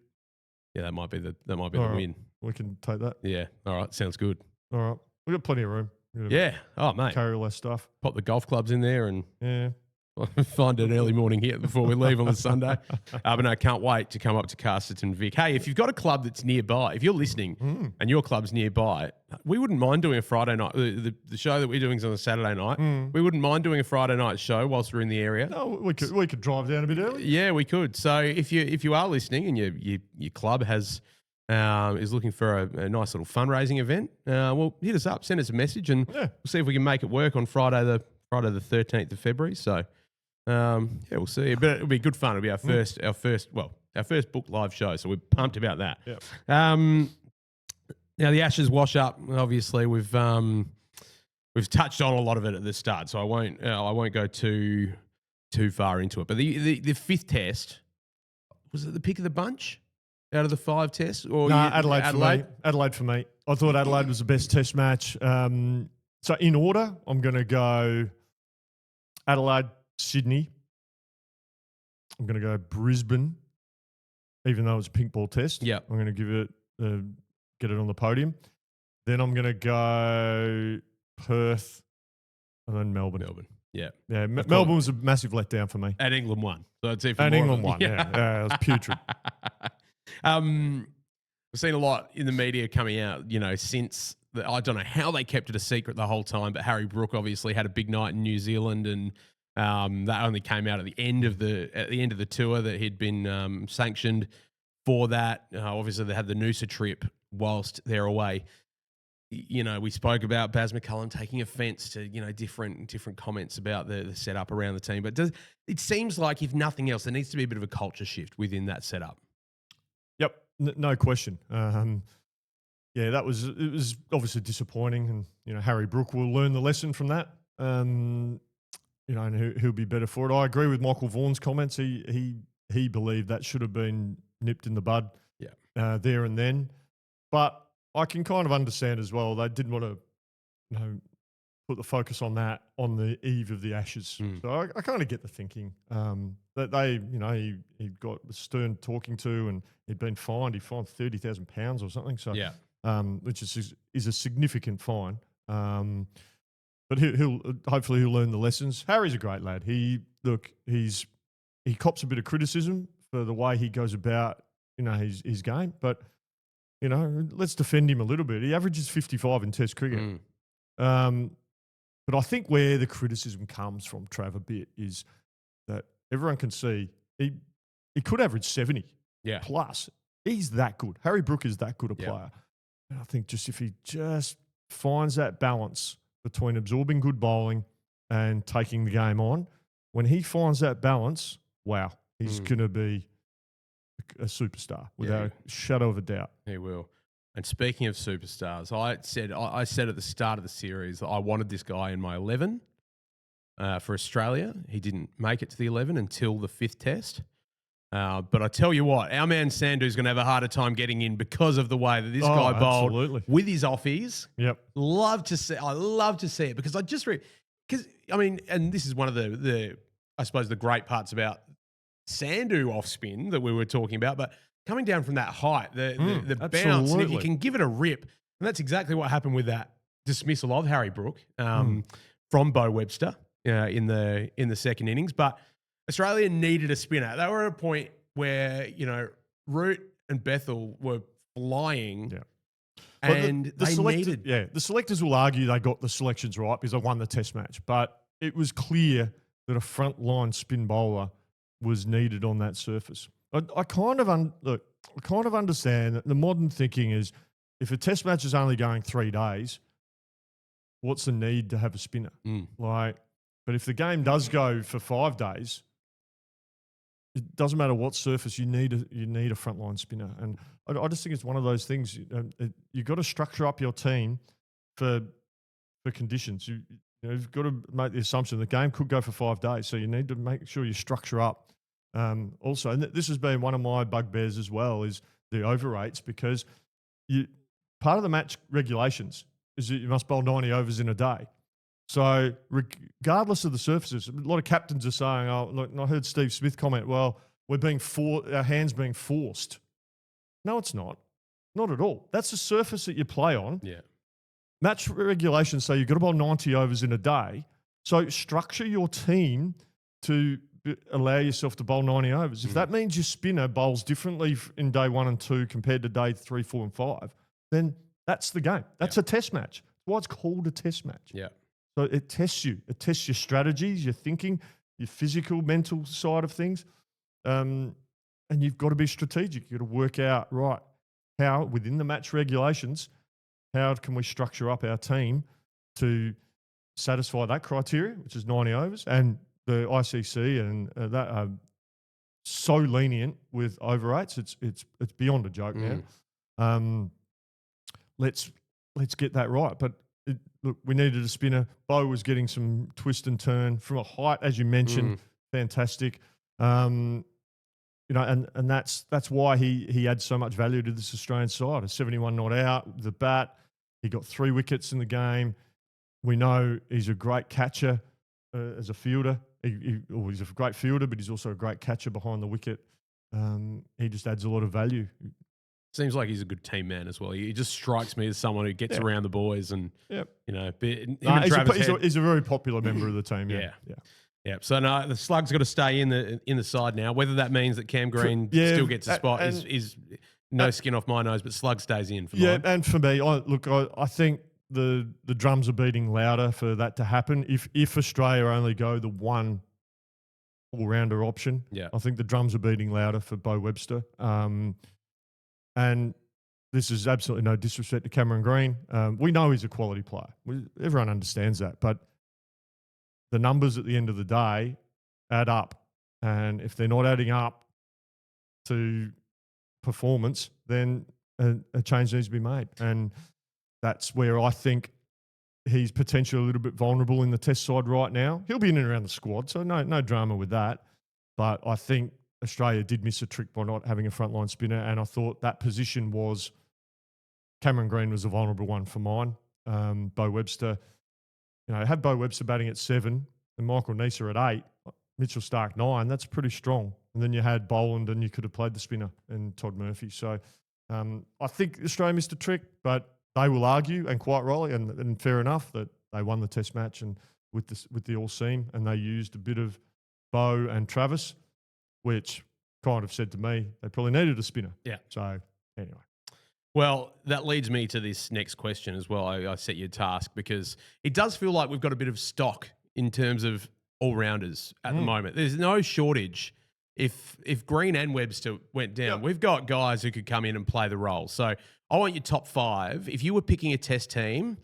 Yeah, that might be the right. win. We can take that. Yeah. All right. Sounds good. All right. We've got plenty of room. Yeah. Oh, mate. Carry all that stuff. Pop the golf clubs in there and find an early morning hit before we leave on the Sunday. But no, can't wait to come up to Casterton, Vic. Hey, if you've got a club that's nearby, if you're listening and your club's nearby, we wouldn't mind doing a Friday night. The show that we're doing is on a Saturday night. We wouldn't mind doing a Friday night show whilst we're in the area. No, we could drive down a bit early. Yeah, we could. So if you are listening and your club is looking for a nice little fundraising event, well, hit us up, send us a message, and we'll see if we can make it work on Friday the 13th of February. So. We'll see. But it'll be good fun. It'll be our first book live show. So we're pumped about that. Yep. Now the Ashes wash up. Obviously, we've touched on a lot of it at the start, so I won't go too too far into it. But the fifth test, was it the pick of the bunch out of the 5 tests? Or Adelaide for me. Adelaide for me. I thought Adelaide was the best test match. So in order, I'm going to go Adelaide, Sydney. I'm going to go Brisbane, even though it's a pink ball test. Yeah. I'm going to give it, get it on the podium. Then I'm going to go Perth and then Melbourne. Yeah. Yeah, Melbourne was a massive letdown for me. And England won. So it's even and more England won, yeah. It was putrid. We've seen a lot in the media coming out, since I don't know how they kept it a secret the whole time, but Harry Brook obviously had a big night in New Zealand, and that only came out at the end of the tour that he'd been sanctioned for that. Obviously, they had the Noosa trip whilst they're away. We spoke about Baz McCullum taking offence to different comments about the setup around the team, but it seems like, if nothing else, there needs to be a bit of a culture shift within that setup. Yep, no question. It was obviously disappointing, and Harry Brook will learn the lesson from that. And he'll be better for it. I agree with Michael Vaughan's comments. He believed that should have been nipped in the bud, there and then. But I can kind of understand as well. They didn't want to, put the focus on that on the eve of the Ashes. So I kind of get the thinking that they, he got Stern talking to, and he'd been fined. He fined £30,000 or something. So which is a significant fine. But he'll hopefully he'll learn the lessons. Harry's a great lad. He cops a bit of criticism for the way he goes about his game, but let's defend him a little bit. He averages 55 in Test cricket. But I think where the criticism comes from, Trav, a bit, is that everyone can see he could average 70 plus. He's that good. Harry Brook is that good a player. And I think if he just finds that balance between absorbing good bowling and taking the game on, when he finds that balance, wow, he's going to be a superstar without a shadow of a doubt. He will. And speaking of superstars, I said at the start of the series that I wanted this guy in my 11 for Australia. He didn't make it to the 11 until the 5th test. But I tell you what, our man Sandhu's going to have a harder time getting in because of the way that this guy bowled with his offies. Yep. I love to see it, because and this is one of the I suppose the great parts about Sandhu off spin that we were talking about, but coming down from that height, the bounce, and if you can give it a rip, and that's exactly what happened with that dismissal of Harry Brook from Bo Webster in the second innings. But Australia needed a spinner. They were at a point where Root and Bethel were flying. Yeah. And the selectors will argue they got the selections right because they won the test match, but it was clear that a frontline spin bowler was needed on that surface. I kind of understand that the modern thinking is, if a test match is only going 3 days, what's the need to have a spinner? But if the game does go for 5 days, it doesn't matter what surface, you need a frontline spinner. And I just think it's one of those things. You've got to structure up your team for conditions. You've got to make the assumption the game could go for 5 days, so you need to make sure you structure up. Also, and this has been one of my bugbears as well, is the over rates, because part of the match regulations is that you must bowl 90 overs in a day. So regardless of the surfaces, a lot of captains are saying, "Oh, look," and I heard Steve Smith comment, "Well, our hands being forced." No, it's not. Not at all. That's the surface that you play on. Yeah. Match regulations say you've got to bowl 90 overs in a day. So structure your team to allow yourself to bowl 90 overs. If that means your spinner bowls differently in day 1 and 2 compared to day 3, 4, and 5, then that's the game. That's a test match. That's why it's called a test match. Yeah. So it tests you. It tests your strategies, your thinking, your physical, mental side of things. And you've got to be strategic. You've got to work out, right, how within the match regulations, how can we structure up our team to satisfy that criteria, which is 90 overs, and the ICC and that are so lenient with over rates. It's beyond a joke now. Let's get that right. But look, we needed a spinner. Bo was getting some twist and turn from a height, as you mentioned, fantastic. And that's why he adds so much value to this Australian side. A 71 not out, the bat. He got 3 wickets in the game. We know he's a great catcher as a fielder. He's a great fielder, but he's also a great catcher behind the wicket. He just adds a lot of value. Seems like he's a good team man as well. He just strikes me as someone who gets around the boys and, he's a very popular member of the team. Yeah. So no, the Slug's got to stay in the side now. Whether that means that Cam Green still gets a spot is no skin off my nose, but Slug stays in for mine. And for me, I think the drums are beating louder for that to happen. If Australia only go the one all-rounder option, I think the drums are beating louder for Bo Webster. And this is absolutely no disrespect to Cameron Green. We know he's a quality player. Everyone understands that. But the numbers at the end of the day add up. And if they're not adding up to performance, then a change needs to be made. And that's where I think he's potentially a little bit vulnerable in the test side right now. He'll be in and around the squad, so no drama with that. But I think Australia did miss a trick by not having a frontline spinner, and I thought that position was Cameron Green was a vulnerable one for mine. Bo Webster, have Bo Webster batting at 7 and Michael Neser at 8, Mitchell Starc 9. That's pretty strong. And then you had Boland, and you could have played the spinner and Todd Murphy. So I think Australia missed a trick, but they will argue, and quite rightly, and fair enough, that they won the Test match and with the all seam, and they used a bit of Bo and Travis, which kind of said to me they probably needed a spinner. Yeah. So anyway. Well, that leads me to this next question as well. I set you a task because it does feel like we've got a bit of stock in terms of all-rounders at the moment. There's no shortage. If Green and Webster went down, we've got guys who could come in and play the role. So I want your top 5. If you were picking a test team,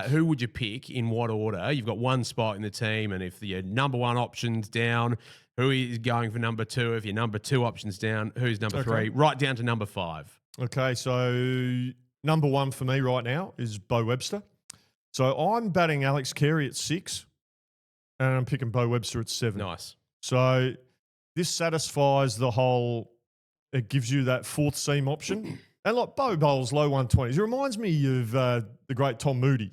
who would you pick in what order? You've got one spot in the team, and if your number 1 option's down, who is going for number 2? If your number 2 option's down, who's number 3? Right down to number 5. Okay, so number 1 for me right now is Bo Webster. So I'm batting Alex Carey at 6, and I'm picking Bo Webster at 7. Nice. So this satisfies the whole, it gives you that 4th seam option. And like Bo bowls low 120s. It reminds me of the great Tom Moody.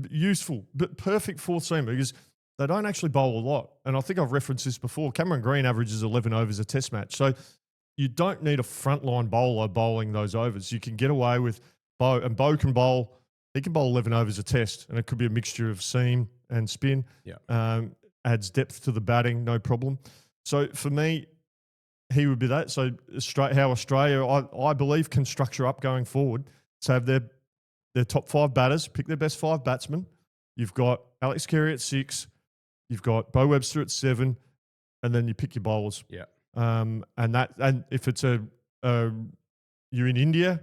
Useful, but perfect 4th seam because they don't actually bowl a lot. And I think I've referenced this before. Cameron Green averages 11 overs a test match. So you don't need a frontline bowler bowling those overs. You can get away with Bo, and Bo can bowl. He can bowl 11 overs a test, and it could be a mixture of seam and spin. Adds depth to the batting, no problem. So for me, he would be that. So how Australia, I believe, can structure up going forward. So have their top 5 batters, pick their best 5 batsmen. You've got Alex Carey at 6. You've got Bo Webster at 7, and then you pick your bowlers. Yeah. And if it's you're in India,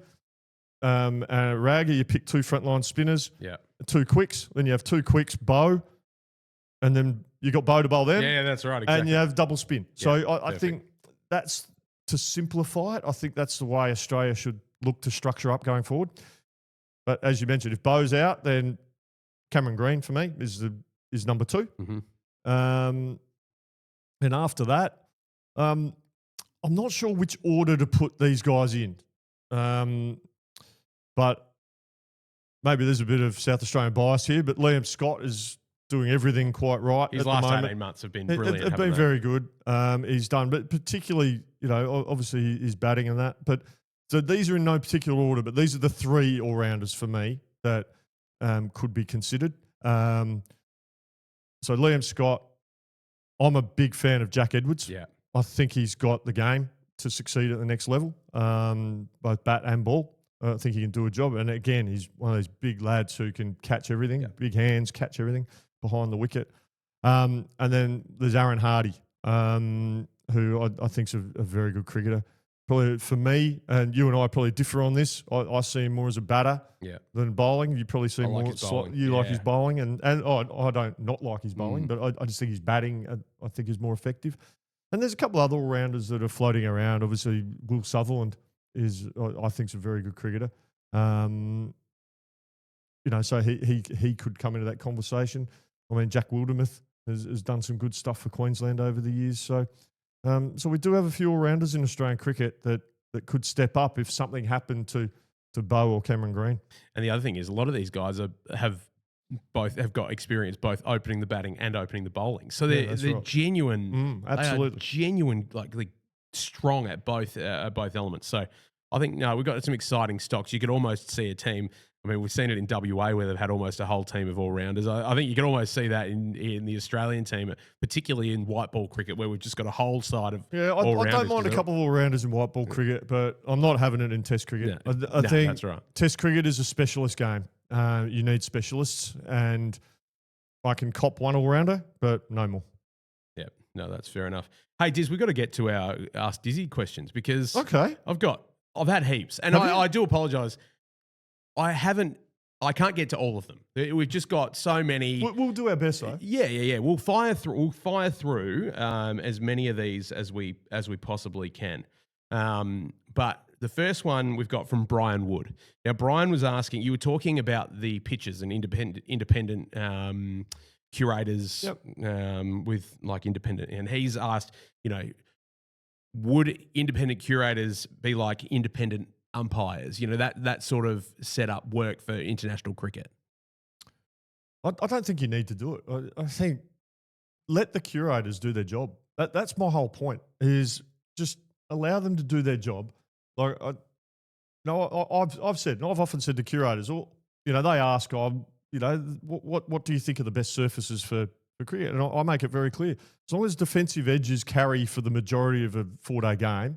and at Raga, you pick 2 frontline spinners. Yeah. 2 quicks. Then you have 2 quicks, Bo, and then you got Bo to bowl them. Yeah, that's right. Exactly. And you have double spin. So I think that's, to simplify it, I think that's the way Australia should look to structure up going forward. But as you mentioned, if Bo's out, then Cameron Green for me is number 2. And after that, I'm not sure which order to put these guys in. But maybe there's a bit of South Australian bias here, but Liam Scott is doing everything quite right. His last 18 months have been brilliant. They've been very good. He's done, but particularly, obviously his batting and that. But so these are in no particular order, but these are the 3 all-rounders for me that could be considered. So Liam Scott, I'm a big fan of Jack Edwards. Yeah. I think he's got the game to succeed at the next level, both bat and ball. I think he can do a job. And again, he's one of those big lads who can catch everything, big hands, catch everything behind the wicket. And then there's Aaron Hardy, who I think is a very good cricketer. Probably for me, and you and I probably differ on this. I see him more as a batter than bowling. You probably see more. Like his bowling, and I don't not like his bowling, but I just think his batting I think is more effective. And there's a couple other all rounders that are floating around. Obviously, Will Sutherland is I think is a very good cricketer. So he could come into that conversation. I mean, Jack Wildermuth has done some good stuff for Queensland over the years. So, so we do have a few all-rounders in Australian cricket that could step up if something happened to Bo or Cameron Green. And the other thing is, a lot of these guys have got experience both opening the batting and opening the bowling. So they're right. genuine, absolutely they are genuine, like strong at both elements. So I think we've got some exciting stocks. You could almost see a team. I mean, we've seen it in WA where they've had almost a whole team of all-rounders. I think you can almost see that in the Australian team, particularly in white ball cricket, where we've just got a whole side of all-rounders. I don't mind a couple of all-rounders in white ball cricket, but I'm not having it in Test cricket. No, I think that's right. Test cricket is a specialist game. You need specialists, and I can cop one all-rounder, but no more. Yeah, no, that's fair enough. Hey, Diz, we've got to get to our Ask Dizzy questions because I've had heaps, and I do apologise. I can't get to all of them. We've just got so many. We'll do our best, though. Yeah. We'll fire through as many of these as we possibly can. But the first one we've got from Brian Wood. Now, Brian was asking, you were talking about the pitches and independent curators with like independent, and he's asked, would independent curators be like independent umpires? That sort of setup work for international cricket? I don't think you need to do it. I think let the curators do their job. That's my whole point, is just allow them to do their job. Like, I've often said to curators, they ask, what do you think are the best surfaces for cricket? And I make it very clear. As long as defensive edges carry for the majority of a 4-day game,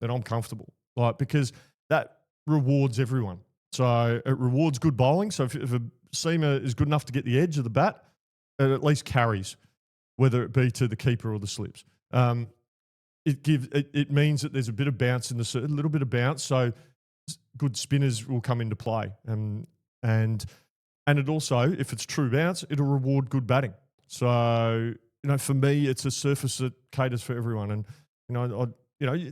then I'm comfortable. Because that rewards everyone. So it rewards good bowling. So if a seamer is good enough to get the edge of the bat, it at least carries, whether it be to the keeper or the slips. It means that there's a bit of bounce a little bit of bounce. So good spinners will come into play. And it also, if it's true bounce, it'll reward good batting. So, for me, it's a surface that caters for everyone. And,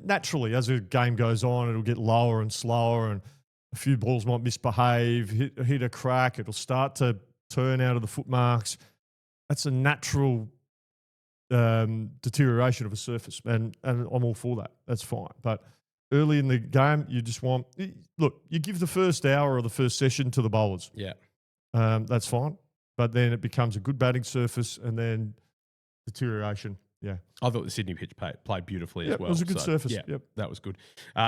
naturally, as a game goes on, it'll get lower and slower, and a few balls might misbehave, hit a crack. It'll start to turn out of the footmarks. That's a natural deterioration of a surface, and I'm all for that. That's fine. But early in the game, you just you give the first hour or the first session to the bowlers. Yeah. That's fine. But then it becomes a good batting surface, and then deterioration. Yeah. I thought the Sydney pitch played beautifully as well. It was a good surface. Yeah, that was good.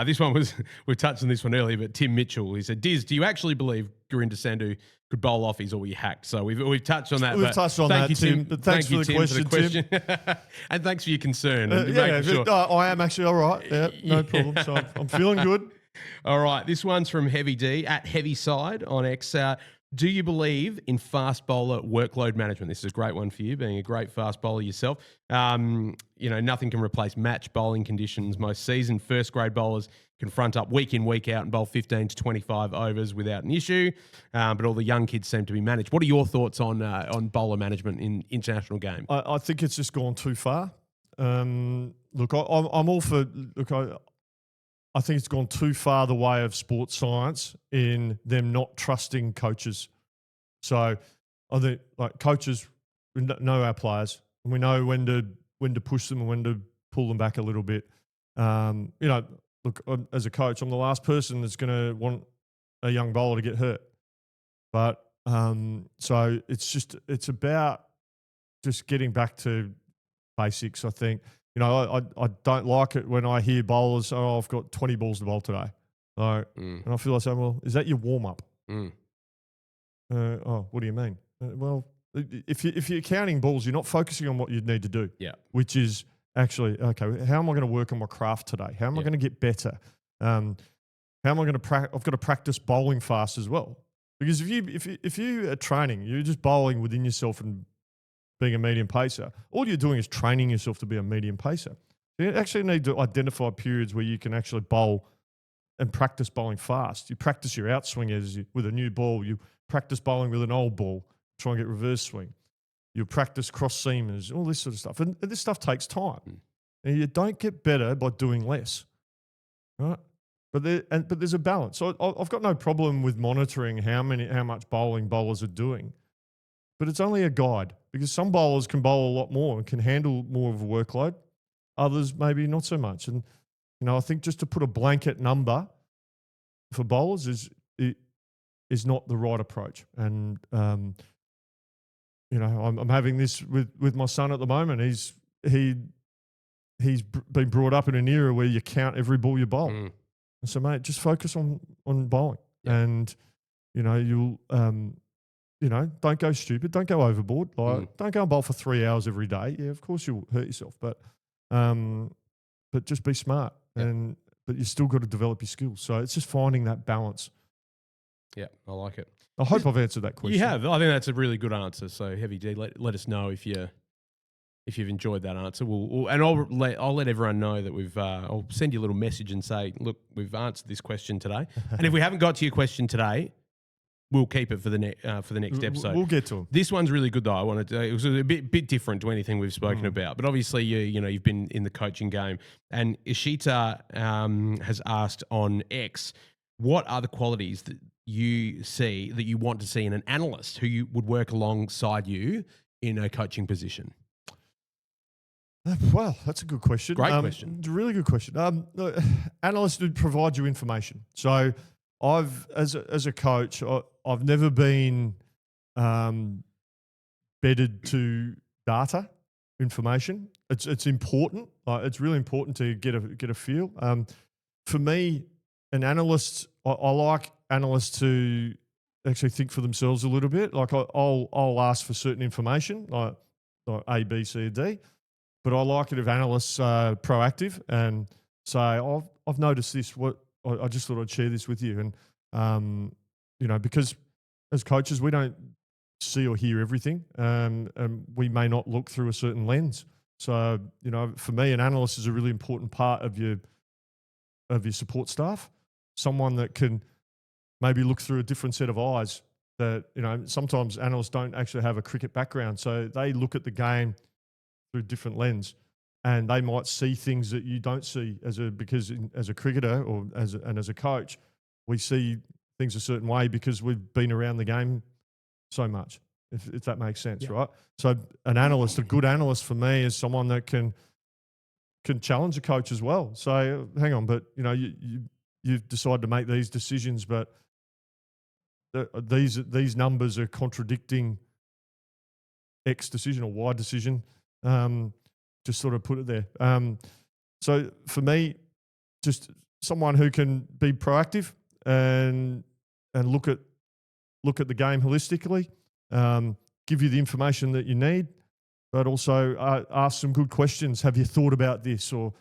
This one was, we touched on this one earlier, but Tim Mitchell, he said, Diz, do you actually believe Gurinder Sandhu could bowl offies, or were you hacked? So we've touched on that. We've touched on that, Tim. But thanks for the question. And thanks for your concern. I am actually all right. Yeah, no problem. So I'm feeling good. All right. This one's from Heavy D at Heavyside on X. Do you believe in fast bowler workload management? This is a great one for you, being a great fast bowler yourself. Nothing can replace match bowling conditions. Most seasoned first-grade bowlers can front up week in, week out and bowl 15 to 25 overs without an issue, but all the young kids seem to be managed. What are your thoughts on bowler management in international game? I think it's just gone too far. I'm all for... I think it's gone too far the way of sports science in them not trusting coaches. So I think coaches know our players, and we know when to push them and when to pull them back a little bit. As a coach, I'm the last person that's going to want a young bowler to get hurt. But so it's about just getting back to basics, I think. I don't like it when I hear bowlers, I've got 20 balls to bowl today. And I feel like saying, well, is that your warm-up? What do you mean? If you're counting balls, you're not focusing on what you need to do. Yeah. Which is actually, okay, how am I going to work on my craft today? How am I going to get better? How am I going to I've got to practice bowling fast as well. Because if you are training, you're just bowling within yourself and being a medium pacer, all you're doing is training yourself to be a medium pacer. You actually need to identify periods where you can actually bowl and practice bowling fast. You practice your outswing with a new ball. You practice bowling with an old ball, try and get reverse swing. You practice cross seamers, all this sort of stuff. And this stuff takes time. And you don't get better by doing less. Right? But there's a balance. So I've got no problem with monitoring how much bowling bowlers are doing. but it's only a guide because some bowlers can bowl a lot more and can handle more of a workload. Others maybe not so much. And, I think just to put a blanket number for bowlers is not the right approach. And, I'm having this with my son at the moment. He's been brought up in an era where you count every ball you bowl. And so, mate, just focus on bowling. Yeah. And, you'll don't go stupid. Don't go overboard. Like, don't go and bowl for 3 hours every day. Yeah, of course you'll hurt yourself, but just be smart. Yeah. But you still got to develop your skills. So it's just finding that balance. Yeah, I like it. I hope I've answered that question. You have. I think that's a really good answer. So, Heavy D, let us know if you've enjoyed that answer. I'll let everyone know that I'll send you a little message and say, look, we've answered this question today. And if we haven't got to your question today, we'll keep it for the next episode. We'll get to them. This one's really good though. It was a bit different to anything we've spoken about. But obviously, you've been in the coaching game. And Ishita has asked on X, what are the qualities that you see that you want to see in an analyst who would work alongside you in a coaching position? Well, that's a good question. Great question. It's a really good question. Analysts do provide you information. So as a coach, I've never been bedded to data information. It's important. It's really important to get a feel. For me, an analyst, I like analysts to actually think for themselves a little bit. Like I'll ask for certain information, like A, B, C, D. But I like it if analysts are proactive and say, I've noticed this. I just thought I'd share this with you. And, because as coaches, we don't see or hear everything, and we may not look through a certain lens. So, for me, an analyst is a really important part of your support staff, someone that can maybe look through a different set of eyes that, sometimes analysts don't actually have a cricket background. So they look at the game through a different lens, and they might see things that you don't see as a cricketer or as a coach, we see things a certain way because we've been around the game so much, if that makes sense, right? So an analyst, a good analyst for me is someone that can challenge a coach as well. So hang on, but you've decided to make these decisions, but these numbers are contradicting X decision or Y decision. Just sort of put it there. So for me, just someone who can be proactive and look at the game holistically, give you the information that you need, but also ask some good questions. Have you thought about this, or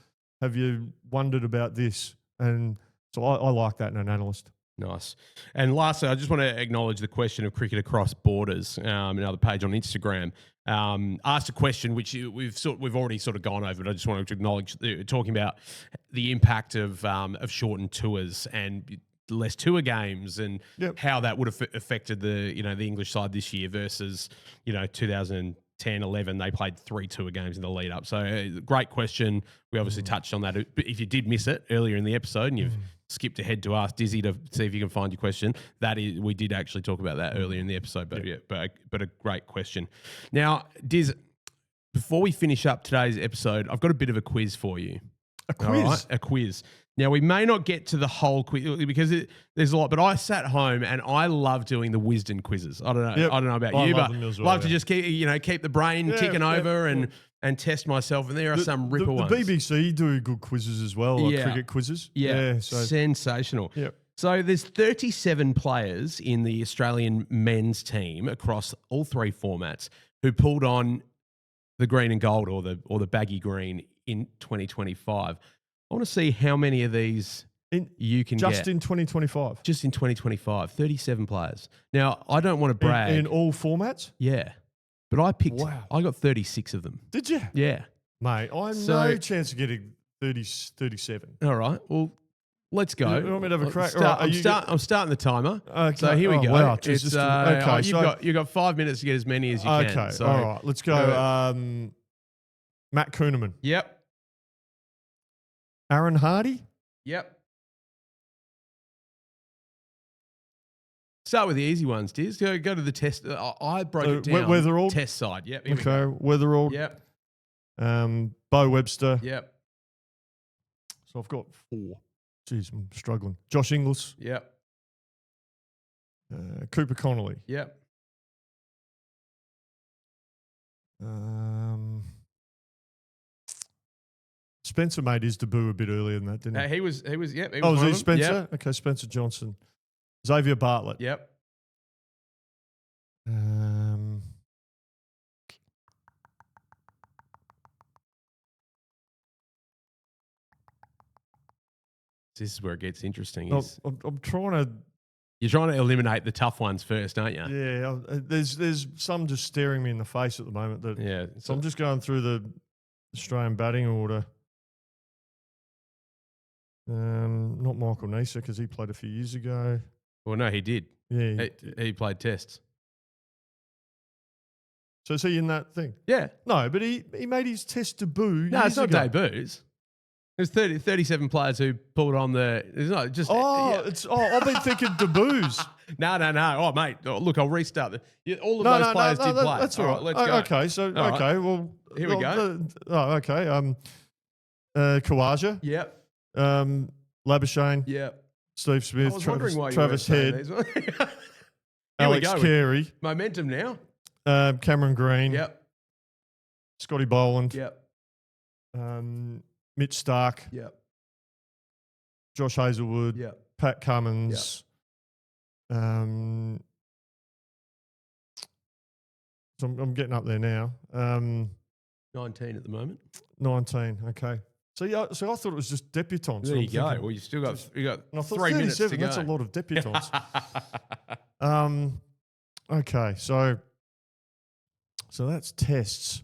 have you wondered about this? And so I like that in an analyst. Nice. And lastly, I just want to acknowledge the question of Cricket Across Borders, another page on Instagram. Asked a question which we've already sort of gone over, but I just wanted to acknowledge talking about the impact of shortened tours and less tour games and how that would have affected the English side this year versus 2010-11 they played 3 tour games in the lead up. So great question. We obviously touched on that. But if you did miss it earlier in the episode and you've skipped ahead to ask Dizzy to see if you can find your question, we did actually talk about that earlier in the episode. But but a great question. Now, Diz, before we finish up today's episode, I've got a bit of a quiz for you. A quiz? All right? A quiz. Now, we may not get to the whole quiz because there's a lot, but I sat home and I love doing the Wisden quizzes. I don't know. I don't know about you, but love to just keep the brain ticking over and test myself. And there are some ripper ones. The BBC do good quizzes as well, like cricket quizzes. Yeah, sensational. Yep. So there's 37 players in the Australian men's team across all 3 formats who pulled on the green and gold or the baggy green in 2025. I want to see how many of these you can just get. In 2025? Just in 2025, 37 players. Now, I don't want to brag. In all formats? Yeah. But I got 36 of them. Did you? Yeah. Mate, I have no chance of getting 37. All right. Well, let's go. You want me to have a crack? I'm starting the timer. Okay. So here we go. Wow. You've got 5 minutes to get as many as you can. Okay. So, all right. Let's go. Matt Kuhneman. Yep. Aaron Hardy. Yep. Start with the easy ones, Diz. Go to the test. I broke it down. Weatherall. Test side. Yep. Okay. Weatherall. Yep. Bo Webster. Yep. So I've got 4. Jeez, I'm struggling. Josh Inglis. Yep. Cooper Connolly. Yep. Spencer made his debut a bit earlier than that, didn't he? He was. Yep. Oh, was he Spencer? Yep. Okay, Spencer Johnson. Xavier Bartlett. Yep. This is where it gets interesting. I'm trying to. You're trying to eliminate the tough ones first, aren't you? Yeah, there's some just staring me in the face at the moment. So I'm just going through the Australian batting order. Not Michael Neser because he played a few years ago. Well, no, he did. Yeah, he played tests. So is he in that thing? Yeah. No, but he made his test debut. No, it's not ago. debuts. There's 37 players who pulled on the. It's not just. I've been thinking debuts. No. Oh, mate. Oh, look, I'll restart. All of those players did play. That's all right. Let's go. Okay, so okay, well, here we go. Okay. Kawaja. Yep. Labuschagne. Yep. Steve Smith. I was wondering why Travis you Head. Alex Carey. Momentum now. Cameron Green. Yep. Scotty Boland. Yep. Mitch Stark. Yep. Josh Hazelwood. Yep. Pat Cummins. Yep. So I'm getting up there now. 19 at the moment. 19. Okay. So I thought it was just debutants. There you go. Well, you still got 3 minutes to go. That's a lot of debutants. Okay, so that's tests.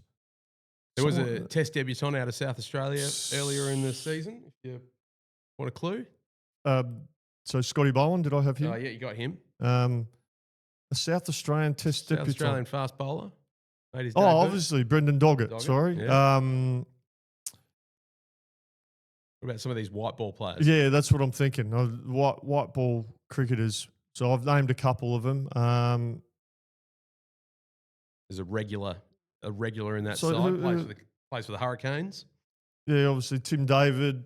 There was a test debutant out of South Australia earlier in the season. If you want a clue. So Scotty Boland, did I have him? Oh, yeah, you got him. A South Australian test debutant. South Australian fast bowler. Obviously, Brendan Doggett. Sorry. Yeah. What about some of these white ball players? Yeah, that's what I'm thinking. White ball cricketers. So I've named a couple of them. There's a regular in that side. Plays for the Hurricanes. Yeah, obviously Tim David.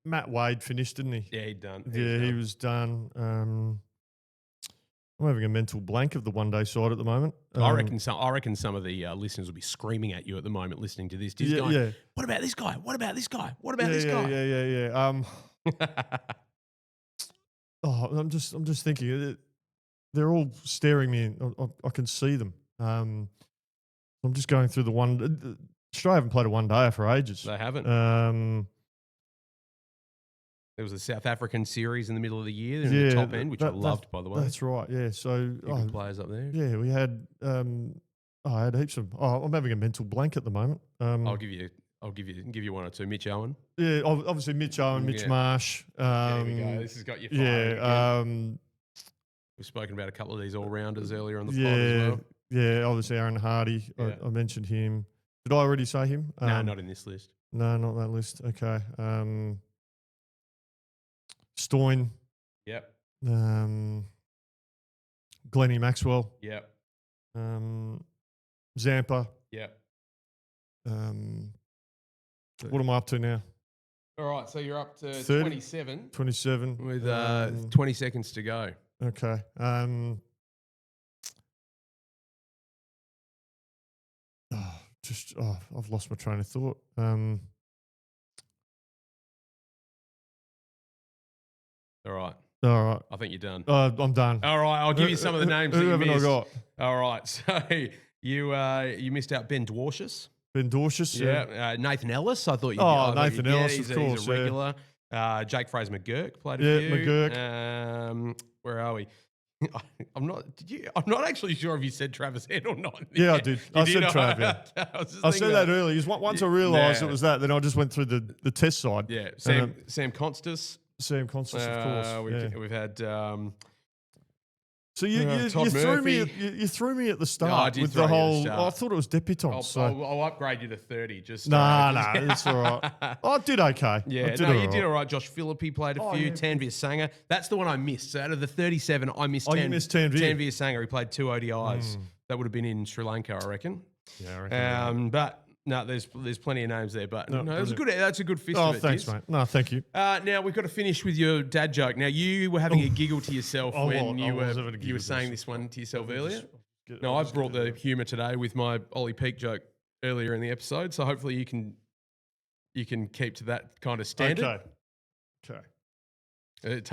Matt Wade finished, didn't he? Yeah, he was done. I'm having a mental blank of the one-day side at the moment. I reckon some of the listeners will be screaming at you at the moment listening to this. Going, what about this guy? What about this guy? What about this guy? Yeah. I'm just thinking. They're all staring me in. I can see them. I'm just going through the one. Australia haven't played a one-dayer for ages. They haven't. There was a South African series in the middle of the year in the top end, which I loved, by the way. That's right, yeah. So good players up there. Yeah, we had. I had heaps of. I'm having a mental blank at the moment. I'll give you one or two. Mitch Owen. Yeah, obviously Mitch Owen, Mitch Marsh. There we go. This has got you fired. Yeah. We've spoken about a couple of these all-rounders earlier on the pod as well. Yeah, obviously Aaron Hardy. Yeah. I mentioned him. Did I already say him? No, not in this list. No, not that list. Okay. Stoyne. Yep. Glennie Maxwell. Yep. Zampa. Yep. What am I up to now? All right, so you're up to 30? 27. 27. With 20 seconds to go. Okay. I've lost my train of thought. All right. I think you're done. I'm done. All right, I'll give you some of the names who that you missed. I got? All right, so you missed out Ben Dwarshuis. Ben Dwarshuis, yeah. Nathan Ellis, I thought you. Nathan Ellis, of course. He's a regular. Jake Fraser McGurk played a few. McGurk. Where are we? I'm not actually sure if you said Travis Head or not. Yeah, I did. I said Trav. Yeah. I said that earlier. Once I realised it was that, then I just went through the test side. Yeah, Sam Constas. Sam Constas, of course. We've had So you Todd threw me Murphy. you threw me at the start I did with throw the you at the whole. start. I thought it was debutants. So I'll upgrade you to 30. Just no, it's all right. I did okay. Yeah, I you did all right. Josh Philippi played a few. yeah. Tanvir Sanger. That's the one I missed. So out of the 37, I missed you missed Tanvir. Tanvir Sanger. He played 2 ODIs. That would have been in Sri Lanka, I reckon. Yeah, I reckon. But no, there's plenty of names there. But no, that's a good fist Oh, of it. thanks, Diz. mate. No, thank you. Now we've got to finish with your dad joke. Now you were having a giggle to yourself when I you was having a were giggle saying to this one to yourself earlier. No, I brought the humour today with my Ollie Peak joke earlier in the episode, so hopefully you can keep to that kind of standard. Okay.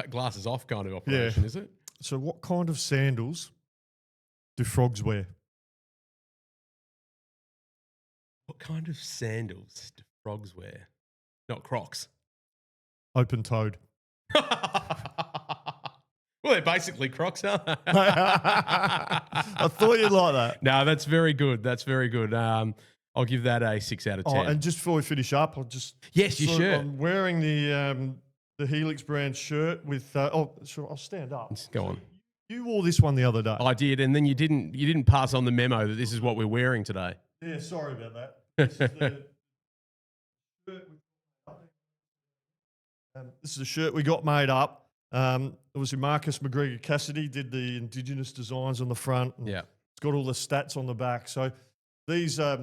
Glasses off kind of operation, is it? So, what kind of sandals do frogs wear? What kind of sandals do frogs wear? Not Crocs. Open-toed. Well, they're basically Crocs, aren't they? I thought you'd like that. No, that's very good. That's very good. I'll give that a 6 out of 10. Oh, and just before we finish up, I'll just Yes, your shirt. I'm wearing the Helix brand shirt with. Sure, I'll stand up. Go on. You wore this one the other day. I did, and then you didn't pass on the memo that this is what we're wearing today. Yeah, sorry about that. This is the shirt this is a shirt we got made up. Obviously, Marcus McGregor Cassidy did the Indigenous designs on the front. Yeah. It's got all the stats on the back. So these, I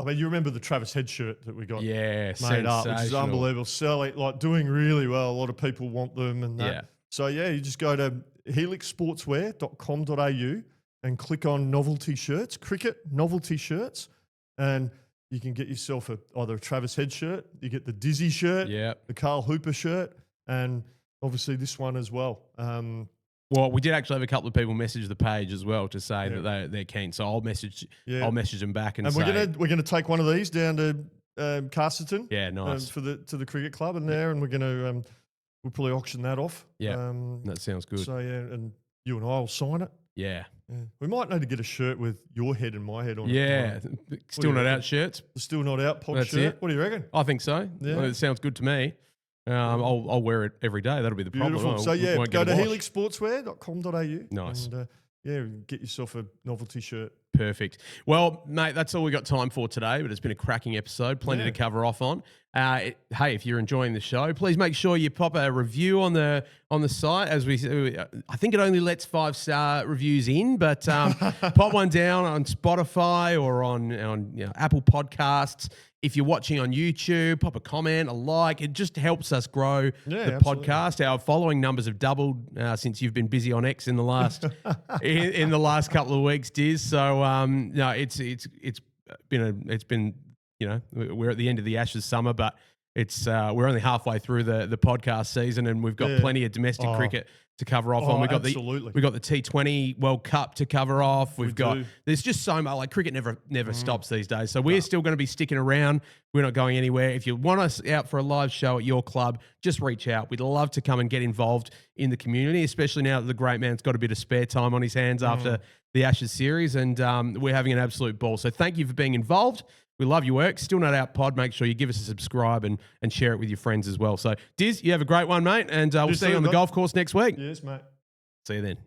mean, you remember the Travis Head shirt that we got made up, which is unbelievable. Selling, like doing really well. A lot of people want them. And that. Yeah. So, you just go to helixsportswear.com.au and click on novelty shirts, cricket novelty shirts, and you can get yourself either a Travis Head shirt, you get the Dizzy shirt, the Carl Hooper shirt, and obviously this one as well. Well, we did actually have a couple of people message the page as well to say that they're keen. So I'll message them back and say, we're gonna take one of these down to Casterton. Yeah, nice. To the cricket club in there, and we're gonna we'll probably auction that off. Yeah, that sounds good. So and you and I will sign it. Yeah. We might need to get a shirt with your head and my head on it. Yeah. Still not out shirts. The Still Not Out pod That's shirt. it. What do you reckon? I think so. Yeah. Well, it sounds good to me. I'll wear it every day. That'll be the problem. Beautiful. So Won't go get to a wash. helixsportswear.com.au. Nice. And get yourself a novelty shirt. Perfect. Well, mate, that's all we got time for today, but it's been a cracking episode. Plenty to cover off on. Hey, if you're enjoying the show, please make sure you pop a review on the site. As I think it only lets 5-star reviews in, but pop one down on Spotify or on Apple Podcasts. If you're watching on YouTube, pop a comment, a like. It just helps us grow the podcast. Our following numbers have doubled since you've been busy on X in the last in the last couple of weeks, Diz. So it's been we're at the end of the Ashes summer, but we're only halfway through the podcast season, and we've got plenty of domestic cricket to cover off on. We've got the T20 World Cup to cover off. There's just so much. Like, cricket never stops these days. So we're still going to be sticking around. We're not going anywhere. If you want us out for a live show at your club, just reach out. We'd love to come and get involved in the community, especially now that the great man's got a bit of spare time on his hands after the Ashes series, and we're having an absolute ball. So thank you for being involved. We love your work. Still Not Out Pod. Make sure you give us a subscribe and share it with your friends as well. So, Diz, you have a great one, mate, and we'll see you on the golf course next week. Yes, mate. See you then.